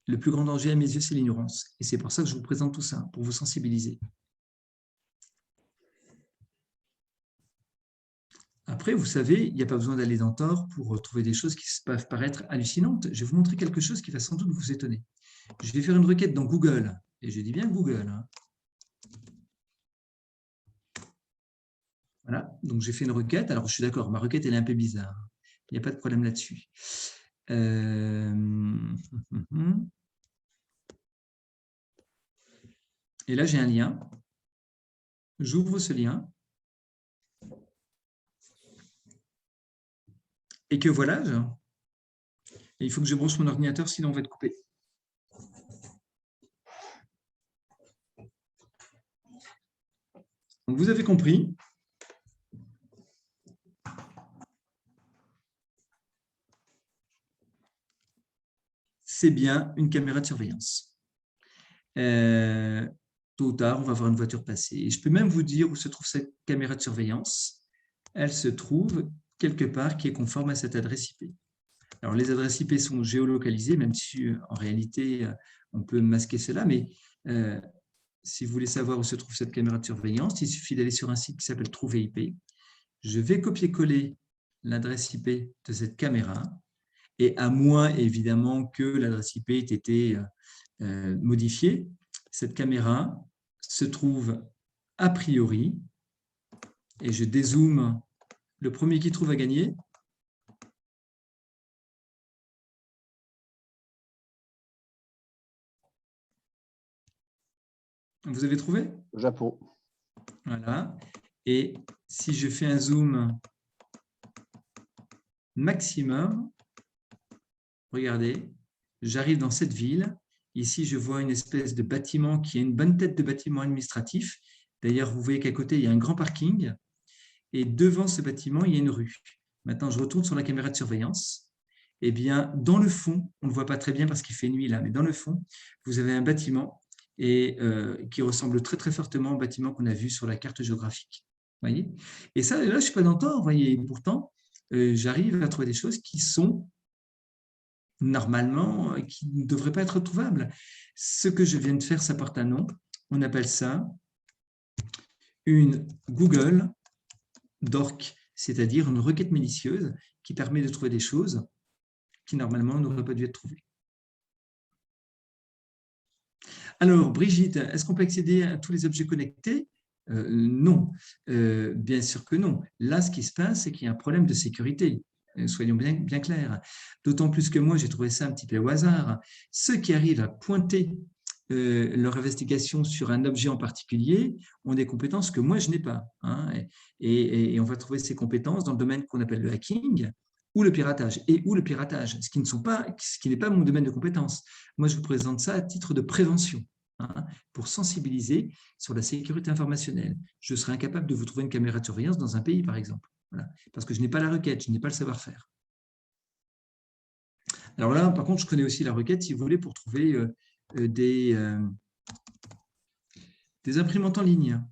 S2: le plus grand danger à mes yeux, c'est l'ignorance. Et c'est pour ça que je vous présente tout ça, pour vous sensibiliser. Après, vous savez, il n'y a pas besoin d'aller dans Tor pour trouver des choses qui peuvent paraître hallucinantes. Je vais vous montrer quelque chose qui va sans doute vous étonner. Je vais faire une requête dans Google, et je dis bien Google. Hein. Voilà, donc j'ai fait une requête. Alors, je suis d'accord, ma requête, elle est un peu bizarre. Il n'y a pas de problème là-dessus. Et là, j'ai un lien. J'ouvre ce lien. Et que voilà, et il faut que je branche mon ordinateur, sinon on va être coupé. Donc, vous avez compris. C'est bien une caméra de surveillance. Tôt ou tard, on va voir une voiture passer. Et je peux même vous dire où se trouve cette caméra de surveillance. Elle se trouve quelque part qui est conforme à cette adresse IP. Alors, les adresses IP sont géolocalisées, même si en réalité, on peut masquer cela, mais si vous voulez savoir où se trouve cette caméra de surveillance, il suffit d'aller sur un site qui s'appelle Trouver IP. Je vais copier-coller l'adresse IP de cette caméra, et à moins, évidemment, que l'adresse IP ait été modifiée, cette caméra se trouve a priori, et je dézoome, le premier qui trouve à gagner. Vous avez trouvé?
S5: Japon.
S2: Voilà. Et si je fais un zoom maximum, regardez, j'arrive dans cette ville. Ici, je vois une espèce de bâtiment qui a une bonne tête de bâtiment administratif. D'ailleurs, vous voyez qu'à côté, il y a un grand parking. Et devant ce bâtiment, il y a une rue. Maintenant, je retourne sur la caméra de surveillance. Eh bien, dans le fond, on ne le voit pas très bien parce qu'il fait nuit là, mais dans le fond, vous avez un bâtiment et, qui ressemble très, très fortement au bâtiment qu'on a vu sur la carte géographique. Voyez, et ça, là, je ne suis pas dans le tort. Voyez, pourtant, j'arrive à trouver des choses qui sont normalement, qui ne devraient pas être trouvables. Ce que je viens de faire, ça porte un nom. On appelle ça une Google DORC, c'est-à-dire une requête malicieuse qui permet de trouver des choses qui normalement n'auraient pas dû être trouvées. Alors, Brigitte, est-ce qu'on peut accéder à tous les objets connectés? Non, bien sûr que non. Là, ce qui se passe, c'est qu'il y a un problème de sécurité. Soyons bien clairs. D'autant plus que moi, j'ai trouvé ça un petit peu au hasard. Ceux qui arrivent à pointer leur investigation sur un objet en particulier ont des compétences que moi, je n'ai pas. Hein, et on va trouver ces compétences dans le domaine qu'on appelle le hacking ou le piratage, ce qui n'est pas mon domaine de compétences. Moi, je vous présente ça à titre de prévention, hein, pour sensibiliser sur la sécurité informationnelle. Je serais incapable de vous trouver une caméra de surveillance dans un pays, par exemple. Voilà, parce que je n'ai pas la requête, je n'ai pas le savoir-faire. Alors là, par contre, je connais aussi la requête, si vous voulez, pour trouver des imprimantes en ligne.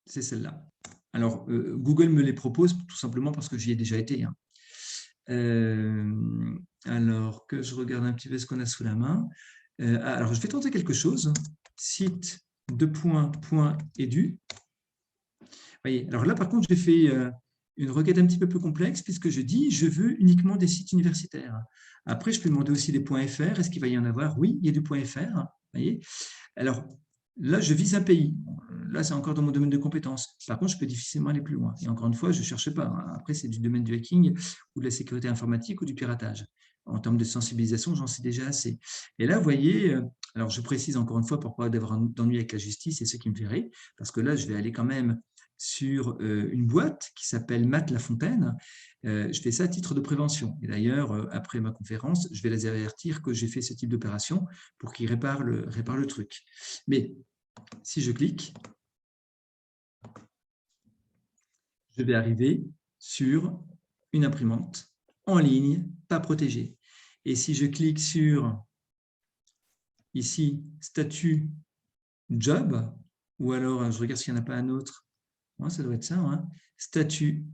S2: C'est celle-là. Alors, Google me les propose tout simplement parce que j'y ai déjà été. Hein. Alors, que je regarde un petit peu ce qu'on a sous la main. Alors, je vais tenter quelque chose. Site .edu. Voyez, alors là, par contre, j'ai fait une requête un petit peu plus complexe puisque je dis je veux uniquement des sites universitaires. Après, je peux demander aussi des .fr. Est-ce qu'il va y en avoir? Oui, il y a du .fr. Voyez. Alors, là, je vise un pays. Là, c'est encore dans mon domaine de compétences. Par contre, je peux difficilement aller plus loin. Et encore une fois, je ne cherche pas. Hein. Après, c'est du domaine du hacking ou de la sécurité informatique ou du piratage. En termes de sensibilisation, j'en sais déjà assez. Et là, vous voyez, alors je précise encore une fois pour pas d'avoir d'ennui avec la justice et ceux qui me verraient, parce que là, je vais aller quand même sur une boîte qui s'appelle Matt Lafontaine. Je fais ça à titre de prévention. Et d'ailleurs, après ma conférence, je vais les avertir que j'ai fait ce type d'opération pour qu'ils réparent le truc. Mais si je clique, je vais arriver sur une imprimante en ligne, pas protégée. Et si je clique sur, ici, statut job, ou alors, je regarde s'il n'y en a pas un autre, ouais, ça doit être ça, hein, statut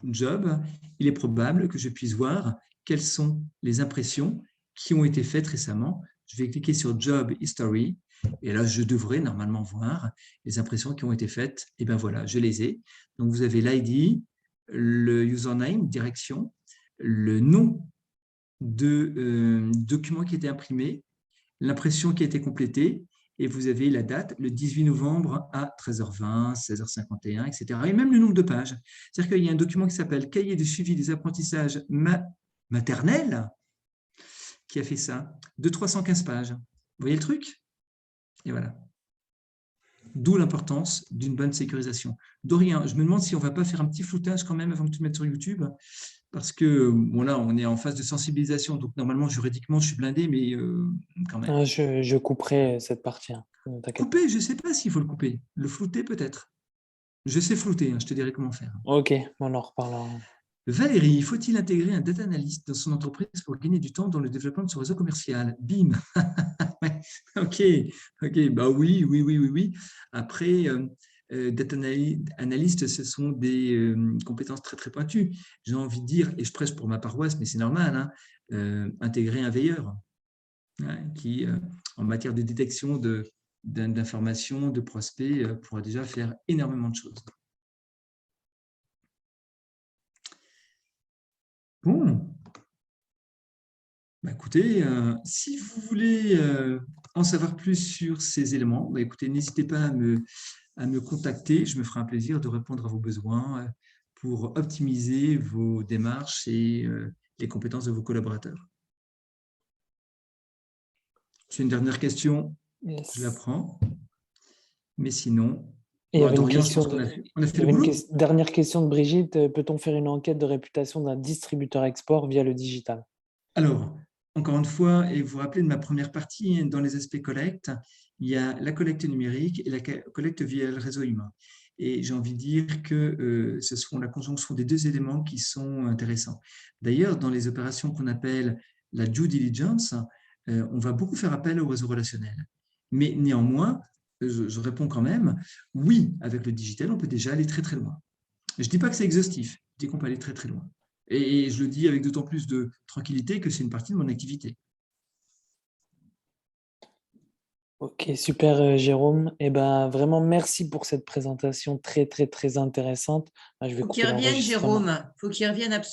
S2: job, il est probable que je puisse voir quelles sont les impressions qui ont été faites récemment. Je vais cliquer sur Job History, et là, je devrais normalement voir les impressions qui ont été faites. Et bien voilà, je les ai. Donc, vous avez l'ID, le username, direction, le nom de document qui a été imprimé, l'impression qui a été complétée, et vous avez la date, le 18 novembre à 13h20, 16h51, etc. Et même le nombre de pages. C'est-à-dire qu'il y a un document qui s'appelle « Cahier de suivi des apprentissages maternels » qui a fait ça, de 315 pages. Vous voyez le truc? Et voilà. D'où l'importance d'une bonne sécurisation. Dorian, je me demande si on ne va pas faire un petit floutage quand même avant de tout mettre sur YouTube, parce que bon, là, on est en phase de sensibilisation, donc normalement, juridiquement, je suis blindé, mais quand même.
S1: Ah, je couperai cette partie. Hein.
S2: Couper, je ne sais pas s'il faut le couper. Le flouter, peut-être. Je sais flouter, hein, je te dirai comment faire.
S1: Ok, on en reparlera.
S2: Valérie, faut-il intégrer un data analyst dans son entreprise pour gagner du temps dans le développement de son réseau commercial? Bim. Ok, bah oui. Après, data analyst, ce sont des compétences très, très pointues. J'ai envie de dire, et je prêche pour ma paroisse, mais c'est normal, intégrer un veilleur qui, en matière de détection d'informations, de prospects, pourra déjà faire énormément de choses. Bon. Écoutez, si vous voulez en savoir plus sur ces éléments, écoutez, n'hésitez pas à me contacter. Je me ferai un plaisir de répondre à vos besoins pour optimiser vos démarches et les compétences de vos collaborateurs. J'ai une dernière question, je la prends. Mais sinon,
S1: il y avait
S2: Dorian,
S1: une dernière question de Brigitte. Peut-on faire une enquête de réputation d'un distributeur export via le digital?
S2: Alors, encore une fois, et vous vous rappelez de ma première partie, dans les aspects collecte, il y a la collecte numérique et la collecte via le réseau humain. Et j'ai envie de dire que ce sont la conjonction des deux éléments qui sont intéressants. D'ailleurs, dans les opérations qu'on appelle la due diligence, on va beaucoup faire appel au réseau relationnel. Mais néanmoins, je réponds quand même, oui, avec le digital, on peut déjà aller très très loin. Je ne dis pas que c'est exhaustif, je dis qu'on peut aller très très loin. Et je le dis avec d'autant plus de tranquillité que c'est une partie de mon activité.
S1: Ok, super Jérôme. Et vraiment, merci pour cette présentation très, très, très intéressante. Je vais
S3: Faut qu'il
S1: couper
S3: revienne,
S1: l'enregistrement.
S3: Jérôme. Faut qu'il revienne absolument.